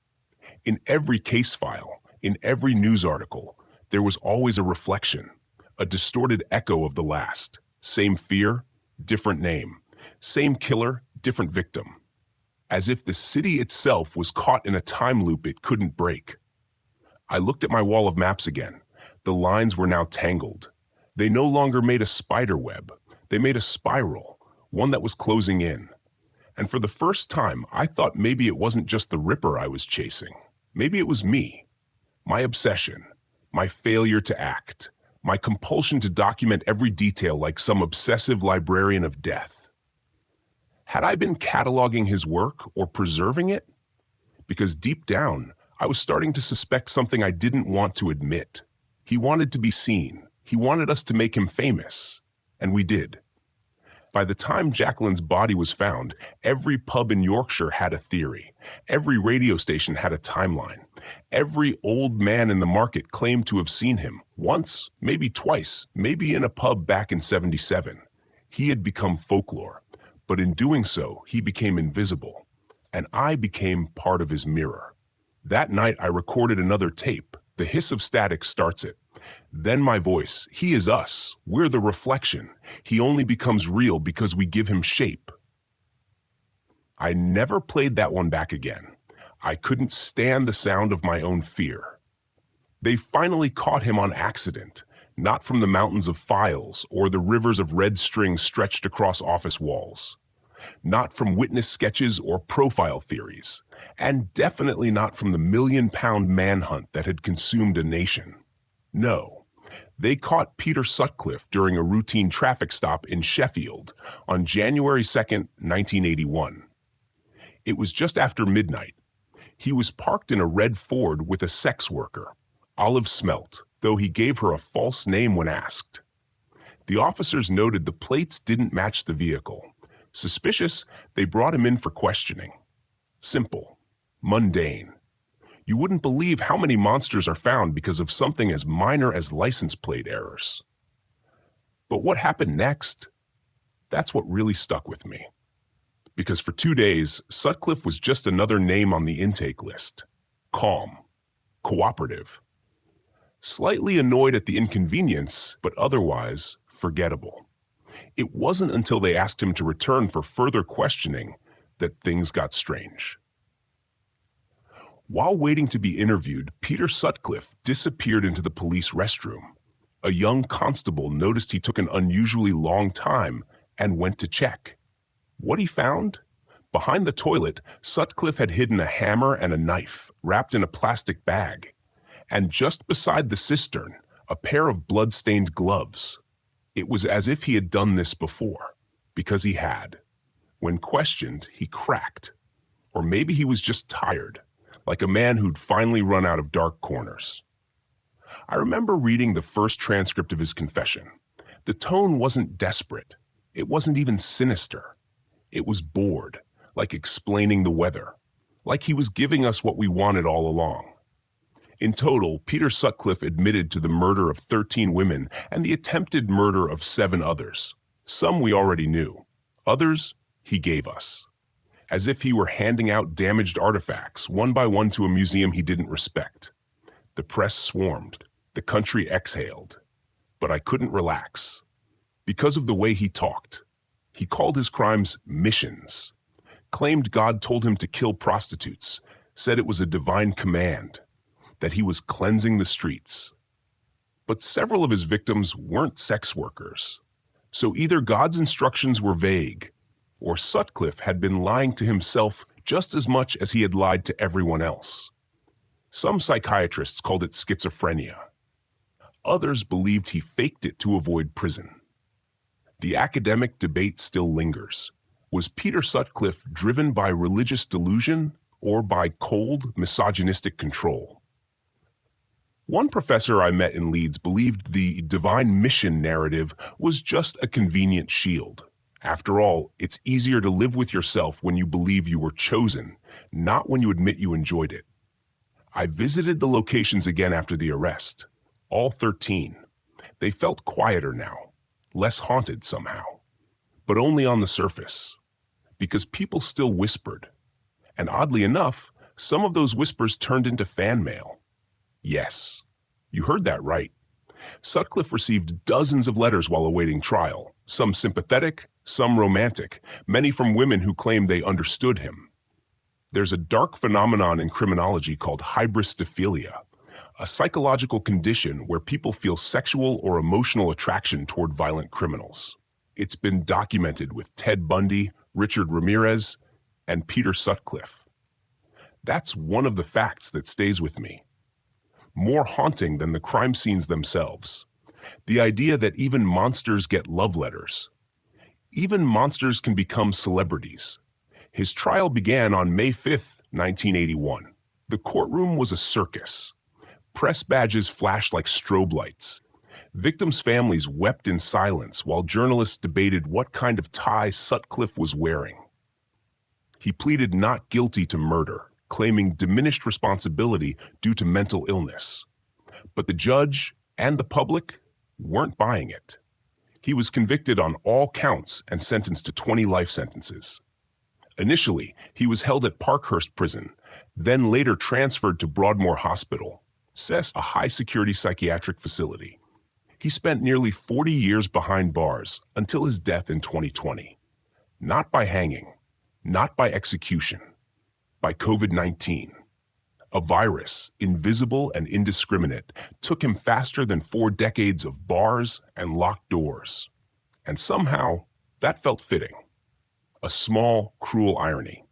In every case file, in every news article, there was always a reflection, a distorted echo of the last. Same fear, different name. Same killer, different victim. As if the city itself was caught in a time loop it couldn't break. I looked at my wall of maps again. The lines were now tangled. They no longer made a spider web. They made a spiral, one that was closing in. And for the first time, I thought maybe it wasn't just the Ripper I was chasing. Maybe it was me. My obsession, my failure to act, my compulsion to document every detail like some obsessive librarian of death. Had I been cataloging his work or preserving it? Because deep down, I was starting to suspect something I didn't want to admit. He wanted to be seen. He wanted us to make him famous. And we did. By the time Jacqueline's body was found, every pub in Yorkshire had a theory. Every radio station had a timeline. Every old man in the market claimed to have seen him once, maybe twice, maybe in a pub back in '77. He had become folklore, but in doing so, he became invisible, and I became part of his mirror. That night, I recorded another tape. The hiss of static starts it. Then my voice, he is us, we're the reflection. He only becomes real because we give him shape. I never played that one back again. I couldn't stand the sound of my own fear. They finally caught him on accident, not from the mountains of files or the rivers of red string stretched across office walls. Not from witness sketches or profile theories, and definitely not from the million-pound manhunt that had consumed a nation. No, they caught Peter Sutcliffe during a routine traffic stop in Sheffield on January 2nd, 1981. It was just after midnight. He was parked in a red Ford with a sex worker, Olive Smelt, though he gave her a false name when asked. The officers noted the plates didn't match the vehicle. Suspicious, they brought him in for questioning. Simple, mundane. You wouldn't believe how many monsters are found because of something as minor as license plate errors. But what happened next? That's what really stuck with me. Because for 2 days, Sutcliffe was just another name on the intake list. Calm, cooperative, slightly annoyed at the inconvenience, but otherwise forgettable. It wasn't until they asked him to return for further questioning that things got strange. While waiting to be interviewed, Peter Sutcliffe disappeared into the police restroom. A young constable noticed he took an unusually long time and went to check. What he found? Behind the toilet, Sutcliffe had hidden a hammer and a knife wrapped in a plastic bag, and just beside the cistern, a pair of blood-stained gloves. It was as if he had done this before, because he had. When questioned, he cracked. Or maybe he was just tired, like a man who'd finally run out of dark corners. I remember reading the first transcript of his confession. The tone wasn't desperate. It wasn't even sinister. It was bored, like explaining the weather, like he was giving us what we wanted all along. In total, Peter Sutcliffe admitted to the murder of 13 women and the attempted murder of 7 others. Some we already knew. Others, he gave us. As if he were handing out damaged artifacts, one by one, to a museum he didn't respect. The press swarmed. The country exhaled. But I couldn't relax. Because of the way he talked. He called his crimes missions. Claimed God told him to kill prostitutes. Said it was a divine command. That he was cleansing the streets. But several of his victims weren't sex workers. So either God's instructions were vague, or Sutcliffe had been lying to himself just as much as he had lied to everyone else. Some psychiatrists called it schizophrenia. Others believed he faked it to avoid prison. The academic debate still lingers. Was Peter Sutcliffe driven by religious delusion or by cold, misogynistic control? One professor I met in Leeds believed the divine mission narrative was just a convenient shield. After all, it's easier to live with yourself when you believe you were chosen, not when you admit you enjoyed it. I visited the locations again after the arrest, all 13. They felt quieter now, less haunted somehow, but only on the surface, because people still whispered. And oddly enough, some of those whispers turned into fan mail. Yes, you heard that right. Sutcliffe received dozens of letters while awaiting trial, some sympathetic, some romantic, many from women who claimed they understood him. There's a dark phenomenon in criminology called hybristophilia, a psychological condition where people feel sexual or emotional attraction toward violent criminals. It's been documented with Ted Bundy, Richard Ramirez, and Peter Sutcliffe. That's one of the facts that stays with me. More haunting than the crime scenes themselves. The idea that even monsters get love letters. Even monsters can become celebrities. His trial began on May 5th, 1981. The courtroom was a circus. Press badges flashed like strobe lights. Victims' families wept in silence while journalists debated what kind of tie Sutcliffe was wearing. He pleaded not guilty to murder, claiming diminished responsibility due to mental illness. But the judge and the public weren't buying it. He was convicted on all counts and sentenced to 20 life sentences. Initially, he was held at Parkhurst Prison, then later transferred to Broadmoor Hospital, CES, a high-security psychiatric facility. He spent nearly 40 years behind bars until his death in 2020. Not by hanging, not by execution, by COVID-19. A virus, invisible and indiscriminate, took him faster than 4 decades of bars and locked doors. And somehow, that felt fitting. A small, cruel irony.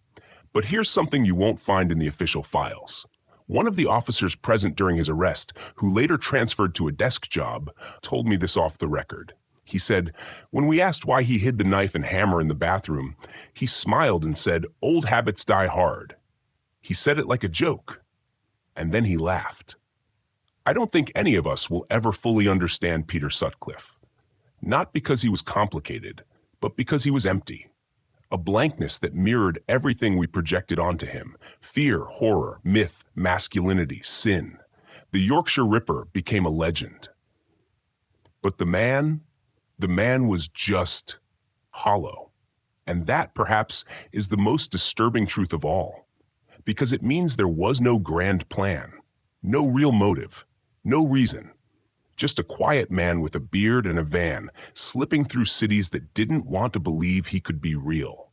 But here's something you won't find in the official files. One of the officers present during his arrest, who later transferred to a desk job, told me this off the record. He said, when we asked why he hid the knife and hammer in the bathroom, he smiled and said, "Old habits die hard." He said it like a joke. And then he laughed. I don't think any of us will ever fully understand Peter Sutcliffe. Not because he was complicated, but because he was empty. A blankness that mirrored everything we projected onto him. Fear, horror, myth, masculinity, sin. The Yorkshire Ripper became a legend. But the man was just hollow. And that, perhaps, is the most disturbing truth of all. Because it means there was no grand plan, no real motive, no reason. Just a quiet man with a beard and a van, slipping through cities that didn't want to believe he could be real.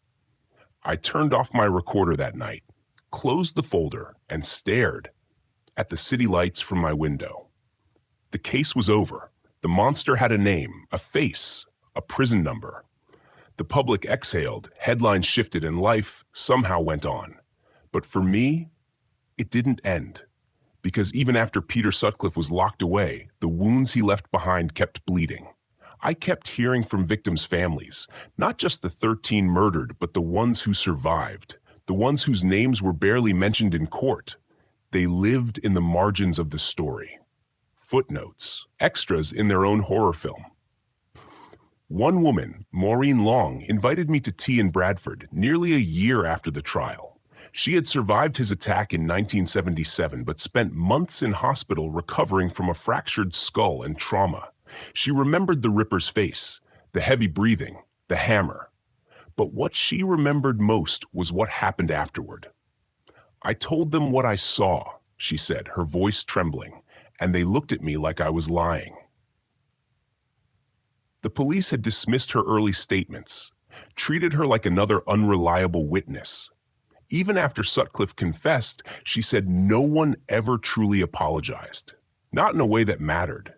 I turned off my recorder that night, closed the folder, and stared at the city lights from my window. The case was over. The monster had a name, a face, a prison number. The public exhaled, headlines shifted, and life somehow went on. But for me, it didn't end. Because even after Peter Sutcliffe was locked away, the wounds he left behind kept bleeding. I kept hearing from victims' families, not just the 13 murdered, but the ones who survived, the ones whose names were barely mentioned in court. They lived in the margins of the story. Footnotes, extras in their own horror film. One woman, Maureen Long, invited me to tea in Bradford nearly a year after the trial. She had survived his attack in 1977 but spent months in hospital recovering from a fractured skull and trauma. She remembered the Ripper's face, the heavy breathing, the hammer. But what she remembered most was what happened afterward. "I told them what I saw," she said, her voice trembling, "and they looked at me like I was lying." The police had dismissed her early statements, treated her like another unreliable witness. Even after Sutcliffe confessed, she said no one ever truly apologized. Not in a way that mattered.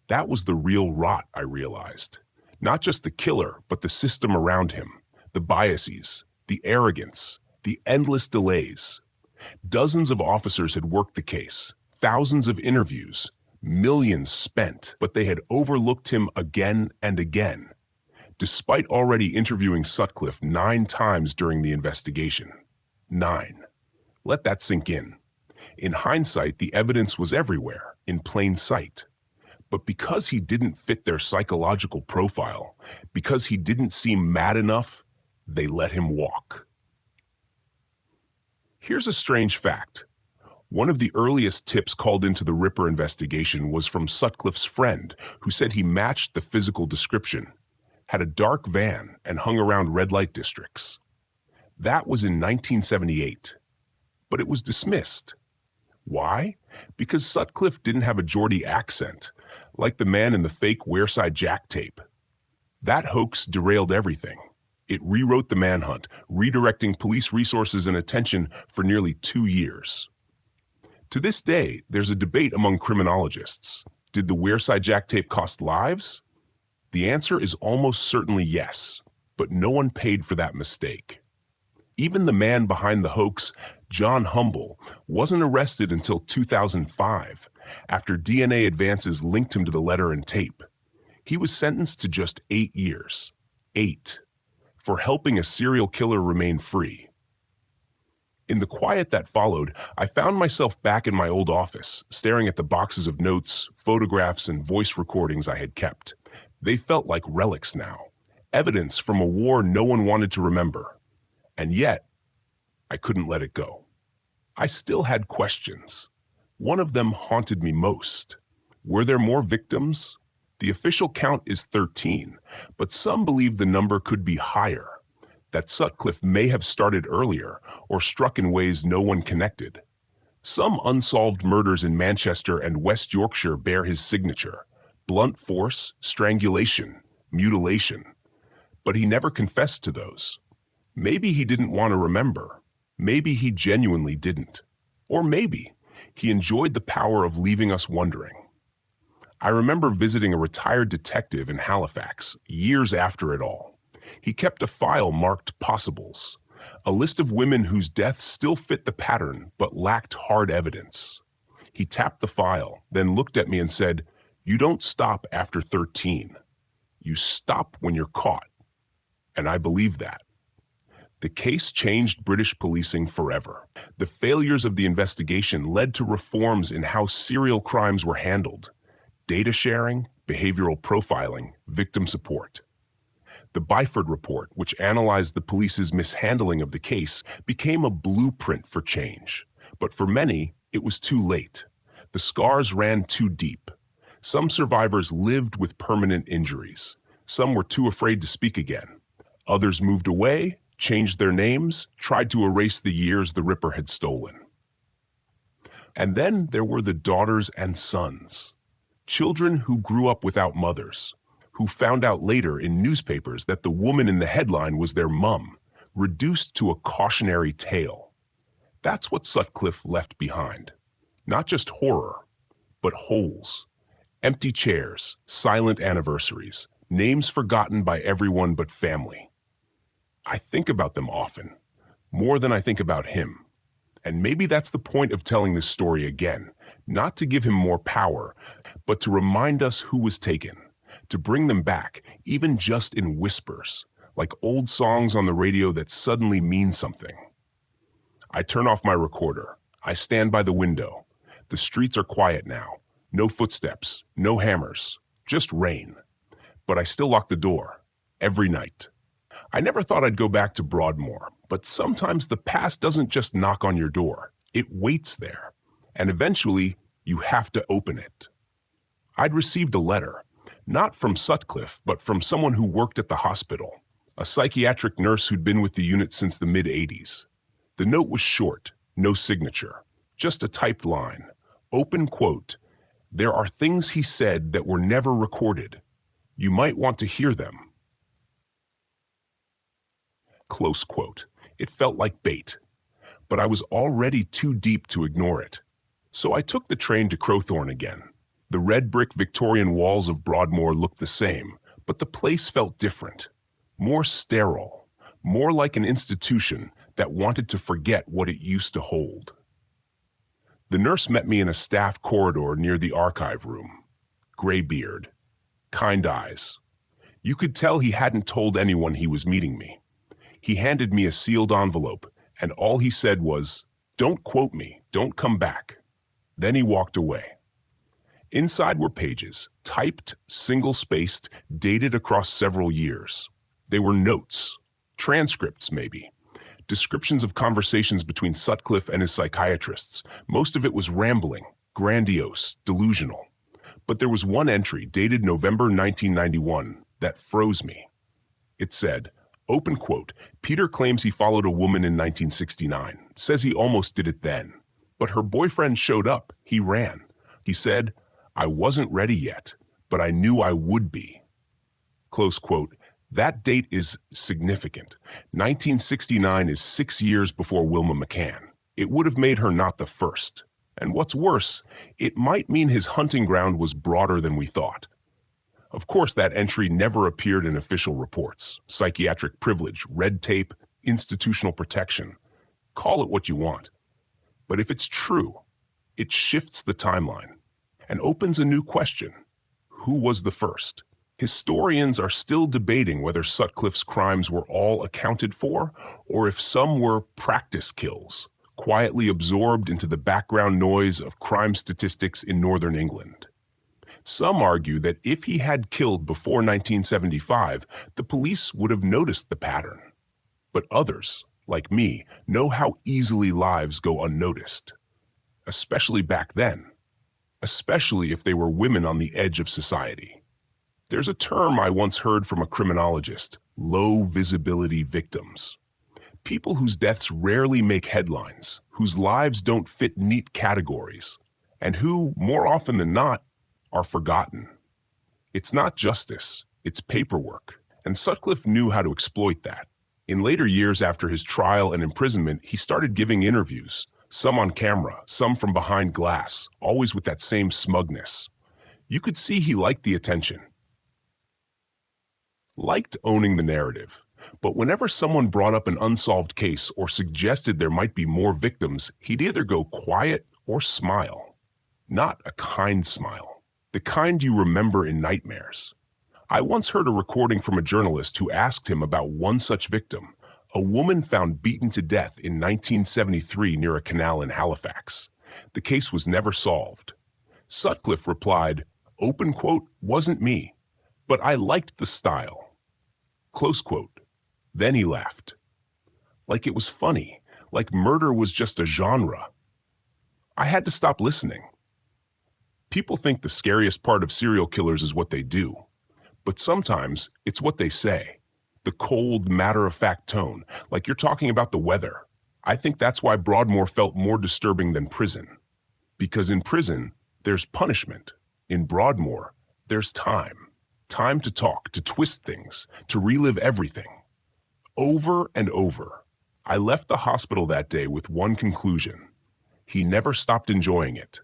That was the real rot, I realized. Not just the killer, but the system around him, the biases, the arrogance, the endless delays. Dozens of officers had worked the case, thousands of interviews, millions spent, but they had overlooked him again and again, despite already interviewing Sutcliffe 9 times during the investigation. 9. Let that sink in. In hindsight, the evidence was everywhere, in plain sight. But because he didn't fit their psychological profile, because he didn't seem mad enough, they let him walk. Here's a strange fact. One of the earliest tips called into the Ripper investigation was from Sutcliffe's friend, who said he matched the physical description, had a dark van, and hung around red light districts. That was in 1978, but it was dismissed. Why? Because Sutcliffe didn't have a Geordie accent, like the man in the fake Wareside Jack tape. That hoax derailed everything. It rewrote the manhunt, redirecting police resources and attention for nearly 2 years. To this day, there's a debate among criminologists. Did the Wareside Jack tape cost lives? The answer is almost certainly yes, but no one paid for that mistake. Even the man behind the hoax, John Humble, wasn't arrested until 2005, after DNA advances linked him to the letter and tape. He was sentenced to just 8 years. 8. For helping a serial killer remain free. In the quiet that followed, I found myself back in my old office, staring at the boxes of notes, photographs, and voice recordings I had kept. They felt like relics now, evidence from a war no one wanted to remember. And yet, I couldn't let it go. I still had questions. One of them haunted me most. Were there more victims? The official count is 13, but some believe the number could be higher. That Sutcliffe may have started earlier or struck in ways no one connected. Some unsolved murders in Manchester and West Yorkshire bear his signature: blunt force, strangulation, mutilation. But he never confessed to those. Maybe he didn't want to remember. Maybe he genuinely didn't. Or maybe he enjoyed the power of leaving us wondering. I remember visiting a retired detective in Halifax years after it all. He kept a file marked possibles, a list of women whose deaths still fit the pattern but lacked hard evidence. He tapped the file, then looked at me and said, "You don't stop after 13. You stop when you're caught." And I believe that. The case changed British policing forever. The failures of the investigation led to reforms in how serial crimes were handled: data sharing, behavioral profiling, victim support. The Byford Report, which analyzed the police's mishandling of the case, became a blueprint for change. But for many, it was too late. The scars ran too deep. Some survivors lived with permanent injuries. Some were too afraid to speak again. Others moved away, changed their names, tried to erase the years the Ripper had stolen. And then there were the daughters and sons, children who grew up without mothers, who found out later in newspapers that the woman in the headline was their mum, reduced to a cautionary tale. That's what Sutcliffe left behind. Not just horror, but holes. Empty chairs, silent anniversaries, names forgotten by everyone but family. I think about them often, more than I think about him. And maybe that's the point of telling this story again, not to give him more power, but to remind us who was taken, to bring them back, even just in whispers, like old songs on the radio that suddenly mean something. I turn off my recorder. I stand by the window. The streets are quiet now. No footsteps, no hammers, just rain. But I still lock the door, every night. I never thought I'd go back to Broadmoor, but sometimes the past doesn't just knock on your door. It waits there, and eventually you have to open it. I'd received a letter, not from Sutcliffe, but from someone who worked at the hospital, a psychiatric nurse who'd been with the unit since the mid-'80s. The note was short, no signature, just a typed line. Open quote, "There are things he said that were never recorded. You might want to hear them." Close quote. It felt like bait, but I was already too deep to ignore it. So I took the train to Crowthorne again. The red brick Victorian walls of Broadmoor looked the same, but the place felt different, more sterile, more like an institution that wanted to forget what it used to hold. The nurse met me in a staff corridor near the archive room. Gray beard, kind eyes. You could tell he hadn't told anyone he was meeting me. He handed me a sealed envelope, and all he said was, "Don't quote me, don't come back." Then he walked away. Inside were pages, typed, single-spaced, dated across several years. They were notes, transcripts maybe, descriptions of conversations between Sutcliffe and his psychiatrists. Most of it was rambling, grandiose, delusional. But there was one entry dated November 1991 that froze me. It said, open quote, "Peter claims he followed a woman in 1969, says he almost did it then. But her boyfriend showed up, he ran. He said, 'I wasn't ready yet, but I knew I would be.'" Close quote. That date is significant. 1969 is 6 years before Wilma McCann. It would have made her not the first. And what's worse, it might mean his hunting ground was broader than we thought. Of course, that entry never appeared in official reports. Psychiatric privilege, red tape, institutional protection. Call it what you want. But if it's true, it shifts the timeline and opens a new question. Who was the first? Historians are still debating whether Sutcliffe's crimes were all accounted for, or if some were practice kills, quietly absorbed into the background noise of crime statistics in northern England. Some argue that if he had killed before 1975, the police would have noticed the pattern. But others, like me, know how easily lives go unnoticed, especially back then, especially if they were women on the edge of society. There's a term I once heard from a criminologist, low visibility victims. People whose deaths rarely make headlines, whose lives don't fit neat categories, and who, more often than not, are forgotten. It's not justice, it's paperwork, and Sutcliffe knew how to exploit that. In later years after his trial and imprisonment, he started giving interviews, some on camera, some from behind glass, always with that same smugness. You could see he liked the attention. Liked owning the narrative. But whenever someone brought up an unsolved case or suggested there might be more victims, he'd either go quiet or smile. Not a kind smile. The kind you remember in nightmares. I once heard a recording from a journalist who asked him about one such victim, a woman found beaten to death in 1973 near a canal in Halifax. The case was never solved. Sutcliffe replied, open quote, "Wasn't me, but I liked the style." Close quote. Then he laughed. Like it was funny, like murder was just a genre. I had to stop listening. People think the scariest part of serial killers is what they do, but sometimes it's what they say. The cold, matter-of-fact tone, like you're talking about the weather. I think that's why Broadmoor felt more disturbing than prison. Because in prison, there's punishment. In Broadmoor, there's time. Time to talk, to twist things, to relive everything. Over and over. I left the hospital that day with one conclusion. He never stopped enjoying it.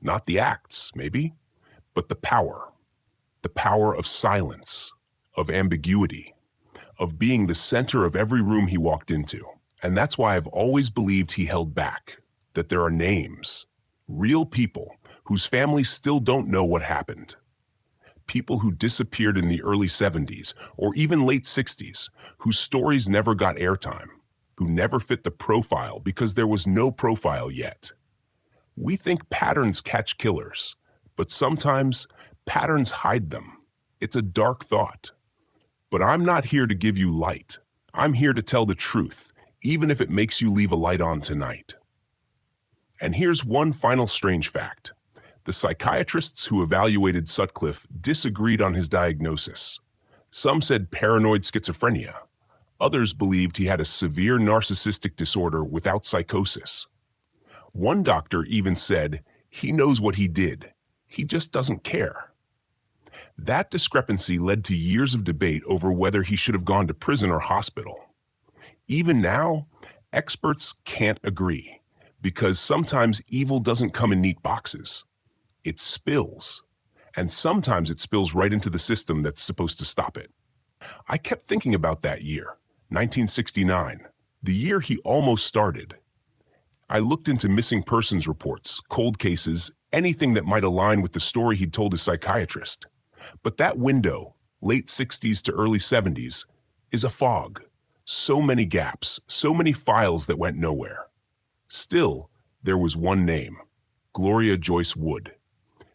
Not the acts, maybe, but the power. The power of silence, of ambiguity, of being the center of every room he walked into. And that's why I've always believed he held back, that there are names, real people whose families still don't know what happened. People who disappeared in the early 70s or even late 60s, whose stories never got airtime, who never fit the profile because there was no profile yet. We think patterns catch killers, but sometimes patterns hide them. It's a dark thought. But I'm not here to give you light. I'm here to tell the truth, even if it makes you leave a light on tonight. And here's one final strange fact. The psychiatrists who evaluated Sutcliffe disagreed on his diagnosis. Some said paranoid schizophrenia. Others believed he had a severe narcissistic disorder without psychosis. One doctor even said, he knows what he did. He just doesn't care. That discrepancy led to years of debate over whether he should have gone to prison or hospital. Even now, experts can't agree, because sometimes evil doesn't come in neat boxes. It spills, and sometimes it spills right into the system that's supposed to stop it. I kept thinking about that year, 1969, the year he almost started. I looked into missing persons reports, cold cases, anything that might align with the story he'd told his psychiatrist. But that window, late 60s to early 70s, is a fog. So many gaps, so many files that went nowhere. Still, there was one name, Gloria Joyce Wood.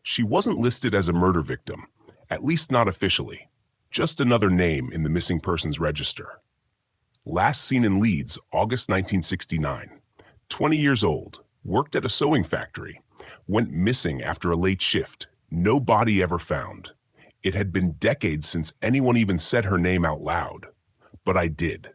She wasn't listed as a murder victim, at least not officially, just another name in the missing persons register. Last seen in Leeds, August 1969. 20 years old, worked at a sewing factory, went missing after a late shift, no body ever found. It had been decades since anyone even said her name out loud. But I did.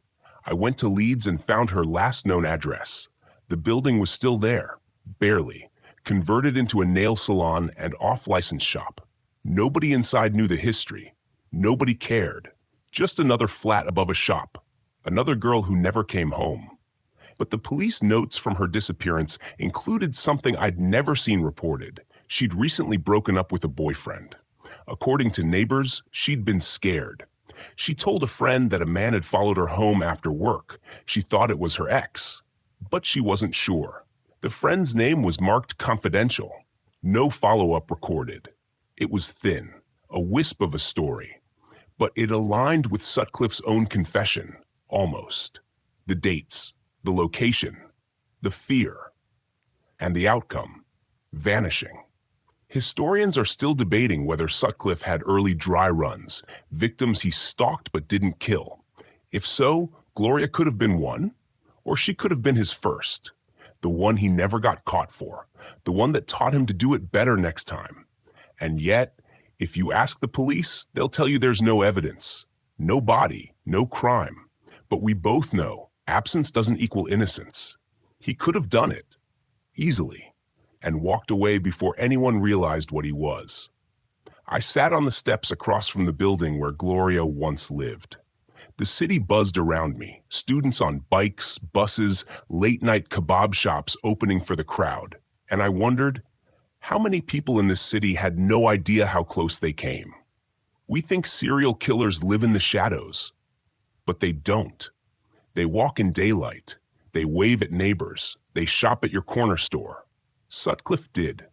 I went to Leeds and found her last known address. The building was still there, barely, converted into a nail salon and off-license shop. Nobody inside knew the history. Nobody cared. Just another flat above a shop. Another girl who never came home. But the police notes from her disappearance included something I'd never seen reported. She'd recently broken up with a boyfriend. According to neighbors, she'd been scared. She told a friend that a man had followed her home after work. She thought it was her ex, but she wasn't sure. The friend's name was marked confidential. No follow-up recorded. It was thin, a wisp of a story. But it aligned with Sutcliffe's own confession, almost. The dates, the location, the fear, and the outcome, vanishing. Historians are still debating whether Sutcliffe had early dry runs, victims he stalked but didn't kill. If so, Gloria could have been one, or she could have been his first, the one he never got caught for, the one that taught him to do it better next time. And yet, if you ask the police, they'll tell you there's no evidence, no body, no crime. But we both know absence doesn't equal innocence. He could have done it, easily, and walked away before anyone realized what he was. I sat on the steps across from the building where Gloria once lived. The city buzzed around me, students on bikes, buses, late-night kebab shops opening for the crowd. And I wondered, how many people in this city had no idea how close they came? We think serial killers live in the shadows, but they don't. They walk in daylight. They wave at neighbors. They shop at your corner store. Sutcliffe did.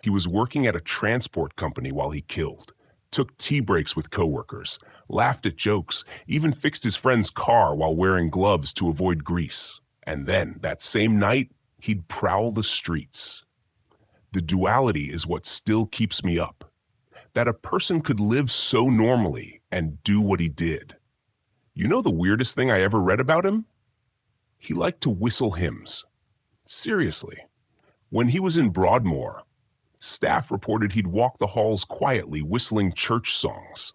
He was working at a transport company while he killed, took tea breaks with coworkers, laughed at jokes, even fixed his friend's car while wearing gloves to avoid grease. And then, that same night, he'd prowl the streets. The duality is what still keeps me up. That a person could live so normally and do what he did. You know the weirdest thing I ever read about him? He liked to whistle hymns. Seriously. When he was in Broadmoor, staff reported he'd walk the halls quietly whistling church songs.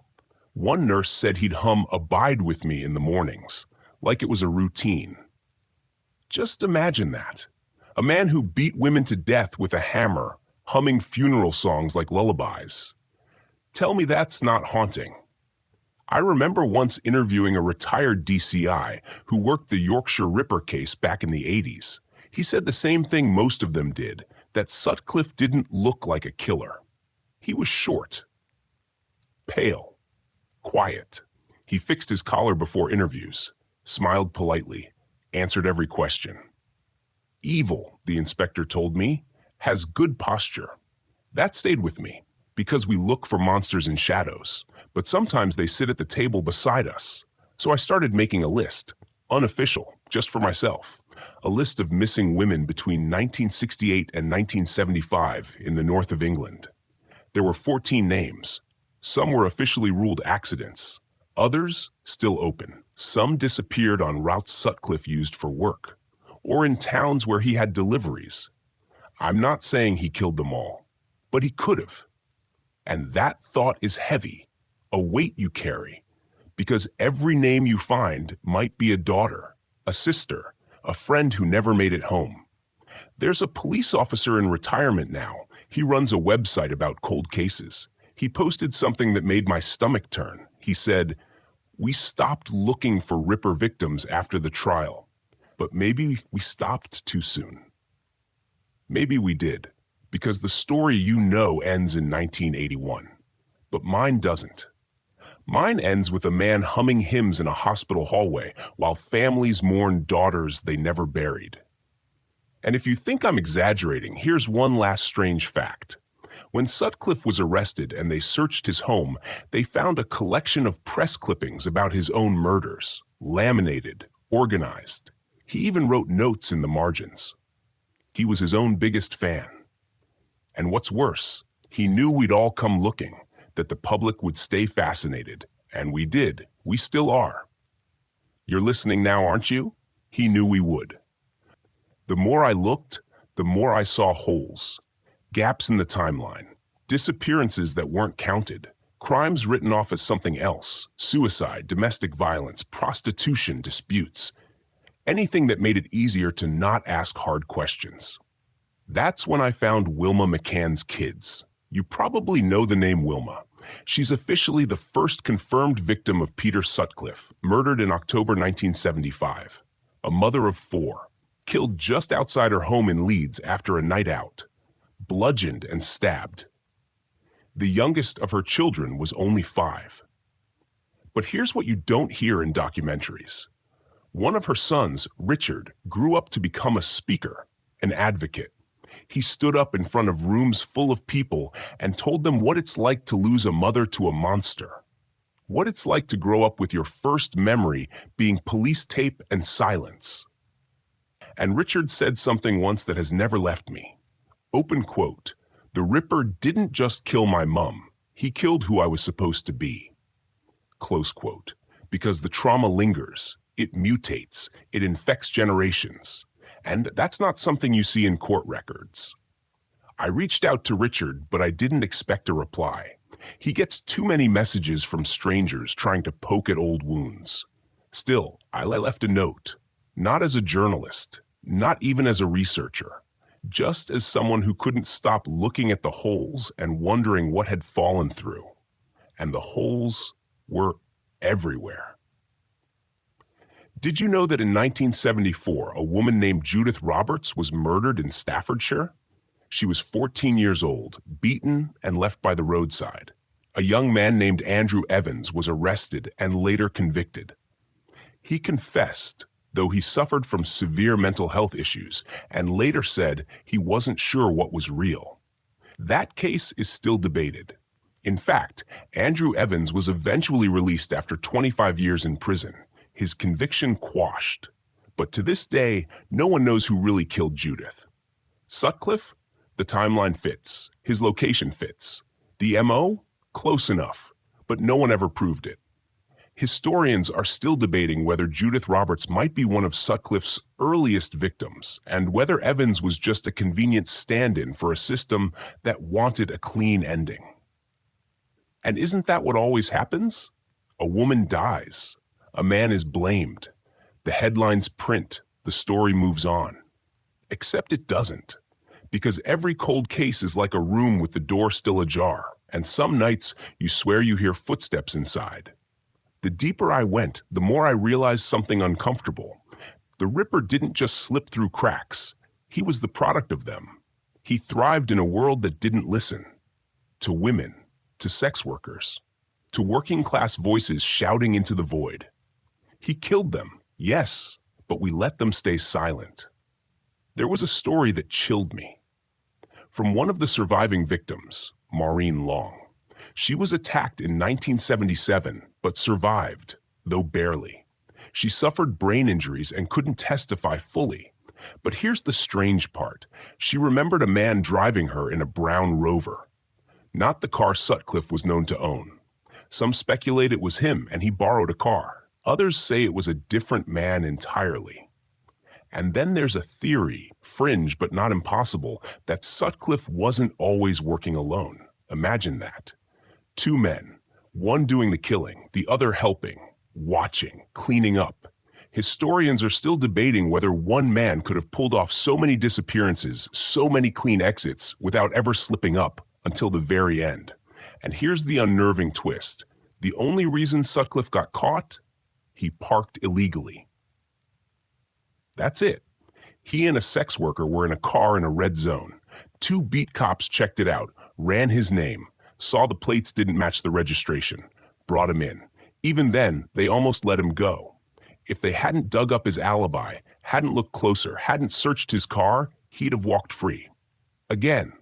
One nurse said he'd hum "Abide With Me" in the mornings, like it was a routine. Just imagine that. A man who beat women to death with a hammer, humming funeral songs like lullabies. Tell me that's not haunting. I remember once interviewing a retired DCI who worked the Yorkshire Ripper case back in the 80s. He said the same thing most of them did, that Sutcliffe didn't look like a killer. He was short, pale, quiet. He fixed his collar before interviews, smiled politely, answered every question. Evil, the inspector told me, has good posture. That stayed with me, because we look for monsters in shadows, but sometimes they sit at the table beside us. So I started making a list, unofficial, just for myself, a list of missing women between 1968 and 1975 in the north of England. There were 14 names. Some were officially ruled accidents, others still open. Some disappeared on routes Sutcliffe used for work, or in towns where he had deliveries. I'm not saying he killed them all, but he could have. And that thought is heavy, a weight you carry, because every name you find might be a daughter, a sister, a friend who never made it home. There's a police officer in retirement now. He runs a website about cold cases. He posted something that made my stomach turn. He said, "We stopped looking for Ripper victims after the trial, but maybe we stopped too soon." Maybe we did, because the story you know ends in 1981, but mine doesn't. Mine ends with a man humming hymns in a hospital hallway while families mourn daughters they never buried. And if you think I'm exaggerating, here's one last strange fact. When Sutcliffe was arrested and they searched his home, they found a collection of press clippings about his own murders, laminated, organized. He even wrote notes in the margins. He was his own biggest fan. And what's worse, he knew we'd all come looking, that the public would stay fascinated. And we did. We still are. You're listening now, aren't you? He knew we would. The more I looked, the more I saw holes, gaps in the timeline, disappearances that weren't counted, crimes written off as something else, suicide, domestic violence, prostitution, disputes, anything that made it easier to not ask hard questions. That's when I found Wilma McCann's kids. You probably know the name Wilma. She's officially the first confirmed victim of Peter Sutcliffe, murdered in October 1975. A mother of 4, killed just outside her home in Leeds after a night out, bludgeoned and stabbed. The youngest of her children was only 5. But here's what you don't hear in documentaries. One of her sons, Richard, grew up to become a speaker, an advocate. He stood up in front of rooms full of people and told them what it's like to lose a mother to a monster. What it's like to grow up with your first memory being police tape and silence. And Richard said something once that has never left me. Open quote, "The Ripper didn't just kill my mum, he killed who I was supposed to be." Close quote. Because the trauma lingers, it mutates, it infects generations. And that's not something you see in court records. I reached out to Richard, but I didn't expect a reply. He gets too many messages from strangers trying to poke at old wounds. Still, I left a note. Not as a journalist, not even as a researcher, just as someone who couldn't stop looking at the holes and wondering what had fallen through. And the holes were everywhere. Did you know that in 1974, a woman named Judith Roberts was murdered in Staffordshire? She was 14 years old, beaten and left by the roadside. A young man named Andrew Evans was arrested and later convicted. He confessed, though he suffered from severe mental health issues, and later said he wasn't sure what was real. That case is still debated. In fact, Andrew Evans was eventually released after 25 years in prison, his conviction quashed. But to this day, no one knows who really killed Judith. Sutcliffe? The timeline fits. His location fits. The MO? Close enough, but no one ever proved it. Historians are still debating whether Judith Roberts might be one of Sutcliffe's earliest victims, and whether Evans was just a convenient stand-in for a system that wanted a clean ending. And isn't that what always happens? A woman dies. A man is blamed. The headlines print. The story moves on. Except it doesn't. Because every cold case is like a room with the door still ajar, and some nights you swear you hear footsteps inside. The deeper I went, the more I realized something uncomfortable. The Ripper didn't just slip through cracks. He was the product of them. He thrived in a world that didn't listen. To women, to sex workers, to working-class voices shouting into the void. He killed them, yes, but we let them stay silent. There was a story that chilled me. From one of the surviving victims, Maureen Long. She was attacked in 1977, but survived, though barely. She suffered brain injuries and couldn't testify fully. But here's the strange part. She remembered a man driving her in a brown Rover. Not the car Sutcliffe was known to own. Some speculate it was him and he borrowed a car. Others say it was a different man entirely. And then there's a theory, fringe but not impossible, that Sutcliffe wasn't always working alone. Imagine that. Two men, one doing the killing, the other helping, watching, cleaning up. Historians are still debating whether one man could have pulled off so many disappearances, so many clean exits, without ever slipping up until the very end. And here's the unnerving twist. The only reason Sutcliffe got caught? He parked illegally. That's it. He and a sex worker were in a car in a red zone. Two beat cops checked it out, ran his name, saw the plates didn't match the registration, brought him in. Even then, they almost let him go. If they hadn't dug up his alibi, hadn't looked closer, hadn't searched his car, he'd have walked free. Again,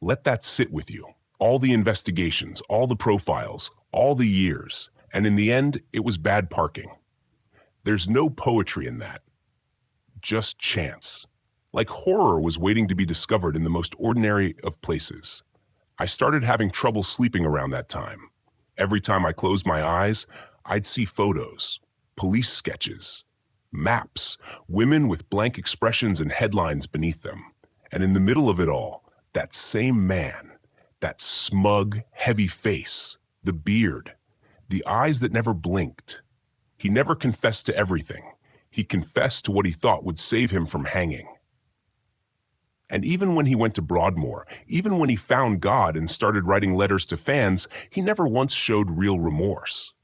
let that sit with you. All the investigations, all the profiles, all the years, and in the end, it was bad parking. There's no poetry in that. Just chance. Like horror was waiting to be discovered in the most ordinary of places. I started having trouble sleeping around that time. Every time I closed my eyes, I'd see photos, police sketches, maps, women with blank expressions and headlines beneath them. And in the middle of it all, that same man, that smug, heavy face, the beard, the eyes that never blinked. He never confessed to everything. He confessed to what he thought would save him from hanging. And even when he went to Broadmoor, even when he found God and started writing letters to fans, he never once showed real remorse.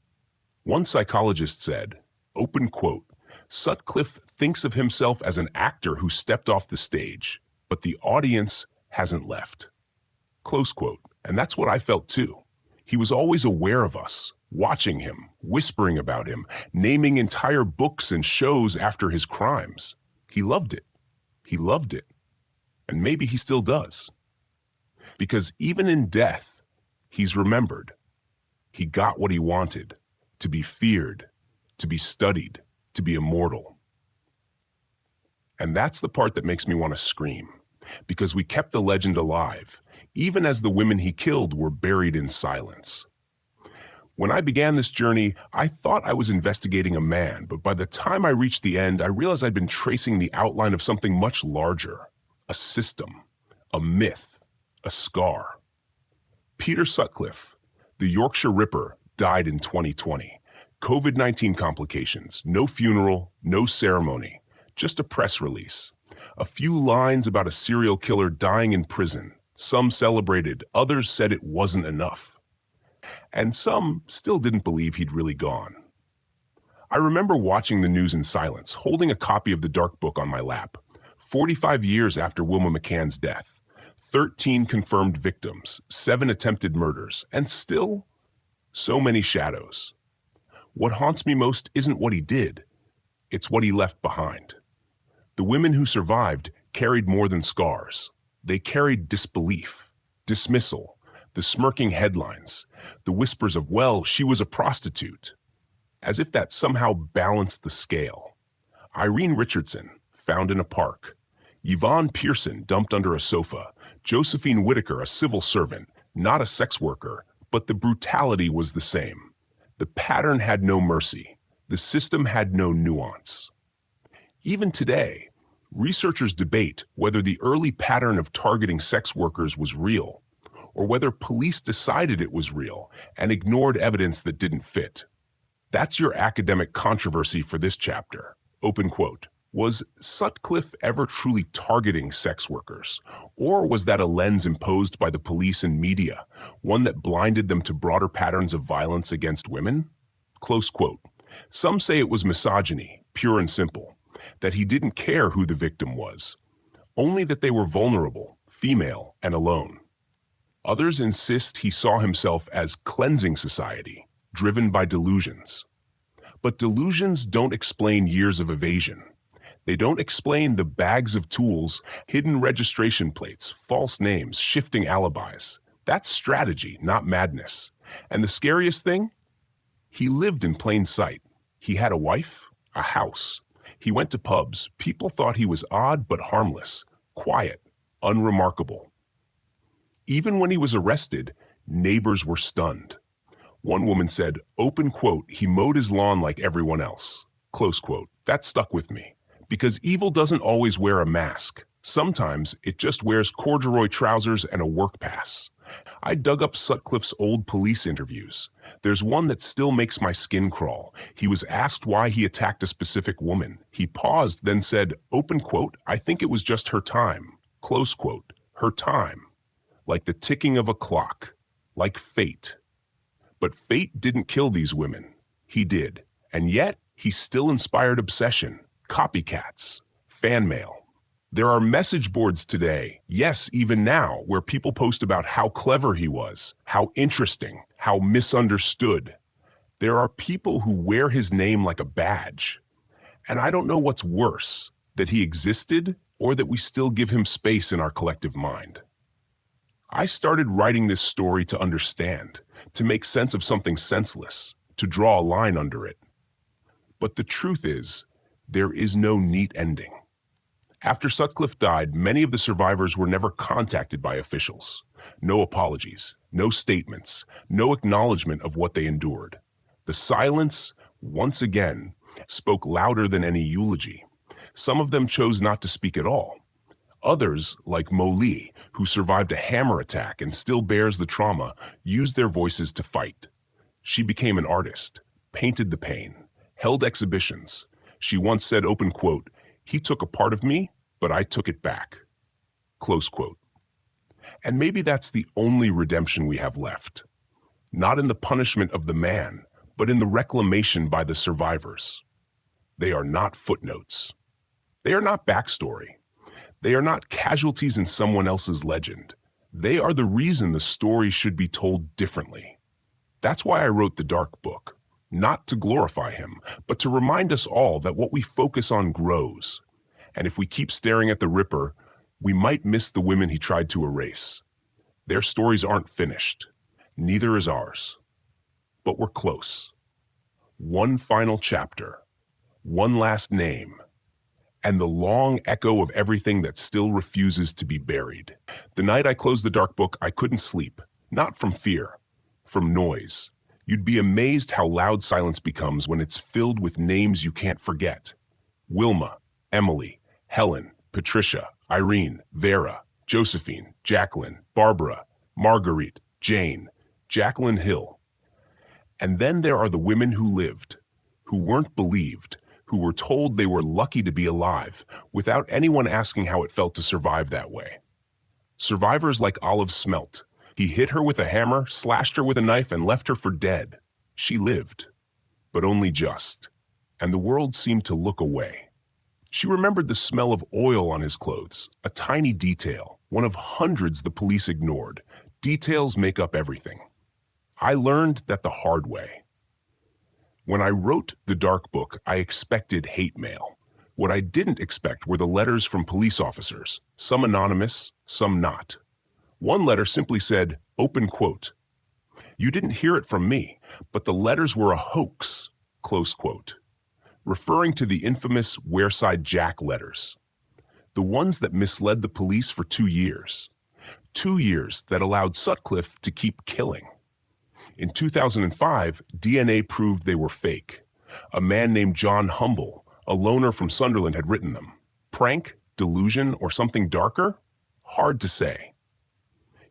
One psychologist said, open quote, Sutcliffe thinks of himself as an actor who stepped off the stage, but the audience hasn't left. Close quote. And that's what I felt too. He was always aware of us, watching him, whispering about him, naming entire books and shows after his crimes. He loved it. He loved it. And maybe he still does. Because even in death, he's remembered. He got what he wanted, to be feared, to be studied, to be immortal. And that's the part that makes me want to scream, because we kept the legend alive, even as the women he killed were buried in silence. When I began this journey, I thought I was investigating a man, but by the time I reached the end, I realized I'd been tracing the outline of something much larger. A system, a myth, a scar. Peter Sutcliffe, the Yorkshire Ripper, died in 2020. COVID-19 complications, no funeral, no ceremony, just a press release. A few lines about a serial killer dying in prison. Some celebrated, others said it wasn't enough. And some still didn't believe he'd really gone. I remember watching the news in silence, holding a copy of the Dark Book on my lap. 45 years after Wilma McCann's death, 13 confirmed victims, 7 attempted murders, and still so many shadows. What haunts me most isn't what he did, it's what he left behind. The women who survived carried more than scars. They carried disbelief, dismissal, the smirking headlines, the whispers of, well, she was a prostitute, as if that somehow balanced the scale. Irene Richardson, found in a park. Yvonne Pearson, dumped under a sofa. Josephine Whitaker, a civil servant, not a sex worker, but the brutality was the same. The pattern had no mercy. The system had no nuance. Even today, researchers debate whether the early pattern of targeting sex workers was real, or whether police decided it was real and ignored evidence that didn't fit. That's your academic controversy for this chapter. Open quote. Was Sutcliffe ever truly targeting sex workers? Or was that a lens imposed by the police and media, one that blinded them to broader patterns of violence against women? Close quote. Some say it was misogyny, pure and simple, that he didn't care who the victim was, only that they were vulnerable, female, and alone. Others insist he saw himself as cleansing society, driven by delusions. But delusions don't explain years of evasion. They don't explain the bags of tools, hidden registration plates, false names, shifting alibis. That's strategy, not madness. And the scariest thing? He lived in plain sight. He had a wife, a house. He went to pubs. People thought he was odd but harmless, quiet, unremarkable. Even when he was arrested, neighbors were stunned. One woman said, open quote, he mowed his lawn like everyone else. Close quote. That stuck with me. Because evil doesn't always wear a mask. Sometimes it just wears corduroy trousers and a work pass. I dug up Sutcliffe's old police interviews. There's one that still makes my skin crawl. He was asked why he attacked a specific woman. He paused, then said, open quote, I think it was just her time. Close quote. Her time. Like the ticking of a clock. Like fate. But fate didn't kill these women. He did. And yet, he still inspired obsession, copycats, fan mail. There are message boards today, yes, even now, where people post about how clever he was, how interesting, how misunderstood. There are people who wear his name like a badge. And I don't know what's worse, that he existed or that we still give him space in our collective mind. I started writing this story to understand, to make sense of something senseless, to draw a line under it. But the truth is, there is no neat ending. After Sutcliffe died, many of the survivors were never contacted by officials. No apologies, no statements, no acknowledgement of what they endured. The silence, once again, spoke louder than any eulogy. Some of them chose not to speak at all. Others, like Mo Lee, who survived a hammer attack and still bears the trauma, used their voices to fight. She became an artist, painted the pain, held exhibitions. She once said, open quote, he took a part of me, but I took it back. Close quote. And maybe that's the only redemption we have left. Not in the punishment of the man, but in the reclamation by the survivors. They are not footnotes. They are not backstory. They are not casualties in someone else's legend. They are the reason the story should be told differently. That's why I wrote the Dark Book, not to glorify him, but to remind us all that what we focus on grows. And if we keep staring at the Ripper, we might miss the women he tried to erase. Their stories aren't finished. Neither is ours. But we're close. One final chapter, one last name, and the long echo of everything that still refuses to be buried. The night I closed the Dark Book, I couldn't sleep, not from fear, from noise. You'd be amazed how loud silence becomes when it's filled with names you can't forget. Wilma, Emily, Helen, Patricia, Irene, Vera, Josephine, Jacqueline, Barbara, Marguerite, Jane, Jacqueline Hill. And then there are the women who lived, who weren't believed, who were told they were lucky to be alive, without anyone asking how it felt to survive that way. Survivors like Olive Smelt. He hit her with a hammer, slashed her with a knife, and left her for dead. She lived, but only just, and the world seemed to look away. She remembered the smell of oil on his clothes, a tiny detail, one of hundreds the police ignored. Details make up everything. I learned that the hard way. When I wrote the Dark Book, I expected hate mail. What I didn't expect were the letters from police officers, some anonymous, some not. One letter simply said, open quote. You didn't hear it from me, but the letters were a hoax, close quote, referring to the infamous Wareside Jack letters, the ones that misled the police for 2 years. 2 years that allowed Sutcliffe to keep killing. In 2005, DNA proved they were fake. A man named John Humble, a loner from Sunderland, had written them. Prank, delusion, or something darker? Hard to say.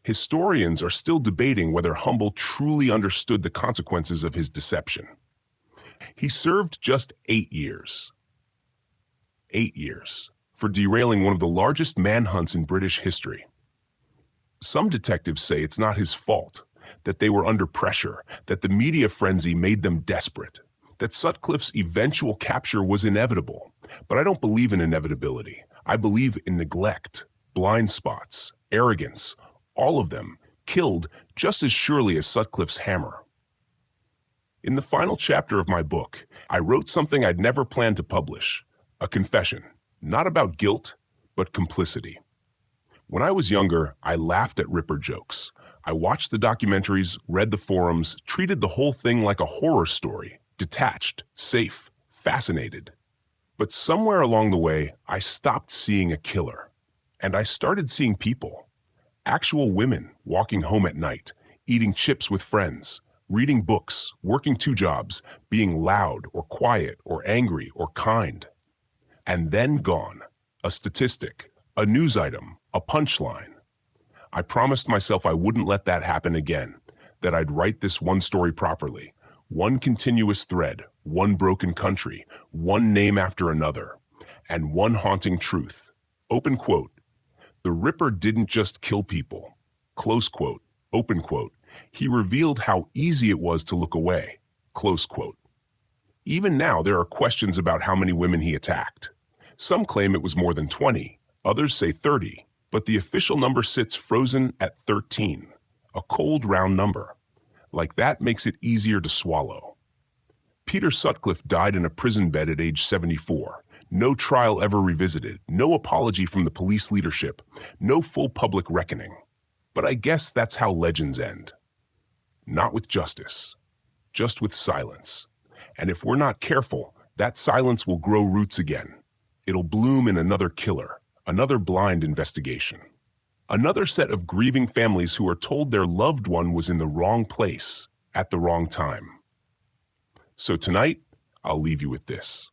Historians are still debating whether Humble truly understood the consequences of his deception. He served just 8 years. 8 years for derailing one of the largest manhunts in British history. Some detectives say it's not his fault, that they were under pressure, that the media frenzy made them desperate, that Sutcliffe's eventual capture was inevitable. But I don't believe in inevitability. I believe in neglect, blind spots, arrogance, all of them killed just as surely as Sutcliffe's hammer. In the final chapter of my book, I wrote something I'd never planned to publish, a confession, not about guilt, but complicity. When I was younger, I laughed at Ripper jokes. I watched the documentaries, read the forums, treated the whole thing like a horror story, detached, safe, fascinated. But somewhere along the way, I stopped seeing a killer, and I started seeing people. Actual women walking home at night, eating chips with friends, reading books, working 2 jobs, being loud or quiet or angry or kind. And then gone. A statistic, a news item, a punchline. I promised myself I wouldn't let that happen again, that I'd write this one story properly, one continuous thread, one broken country, one name after another, and one haunting truth. Open quote. The Ripper didn't just kill people. Close quote. Open quote. He revealed how easy it was to look away. Close quote. Even now, there are questions about how many women he attacked. Some claim it was more than 20, others say 30, but the official number sits frozen at 13, a cold round number. Like that makes it easier to swallow. Peter Sutcliffe died in a prison bed at age 74. No trial ever revisited, no apology from the police leadership, no full public reckoning. But I guess that's how legends end. Not with justice, just with silence. And if we're not careful, that silence will grow roots again. It'll bloom in another killer, another blind investigation. Another set of grieving families who are told their loved one was in the wrong place at the wrong time. So tonight, I'll leave you with this.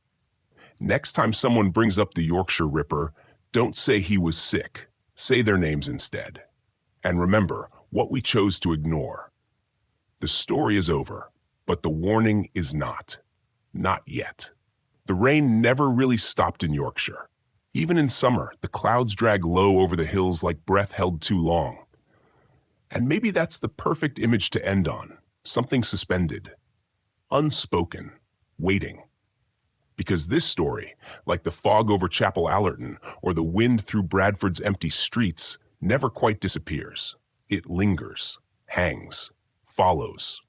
Next time someone brings up the Yorkshire Ripper, don't say he was sick. Say their names instead. And remember what we chose to ignore. The story is over, but the warning is not. Not yet. The rain never really stopped in Yorkshire. Even in summer, the clouds drag low over the hills like breath held too long. And maybe that's the perfect image to end on, something suspended, unspoken, waiting. Because this story, like the fog over Chapel Allerton or the wind through Bradford's empty streets, never quite disappears. It lingers, hangs, follows.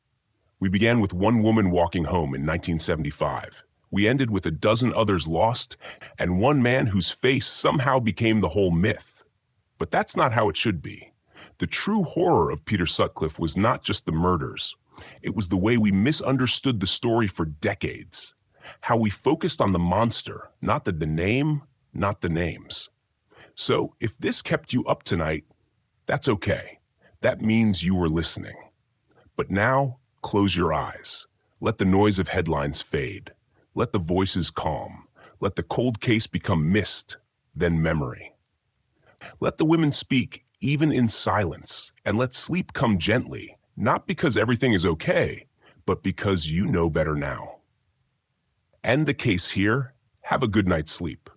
We began with one woman walking home in 1975. We ended with a dozen others lost, and one man whose face somehow became the whole myth. But that's not how it should be. The true horror of Peter Sutcliffe was not just the murders. It was the way we misunderstood the story for decades. How we focused on the monster, not the name, not the names. So if this kept you up tonight, that's okay. That means you were listening. But now, close your eyes. Let the noise of headlines fade. Let the voices calm. Let the cold case become mist, then memory. Let the women speak, even in silence, and let sleep come gently, not because everything is okay, but because you know better now. End the case here. Have a good night's sleep.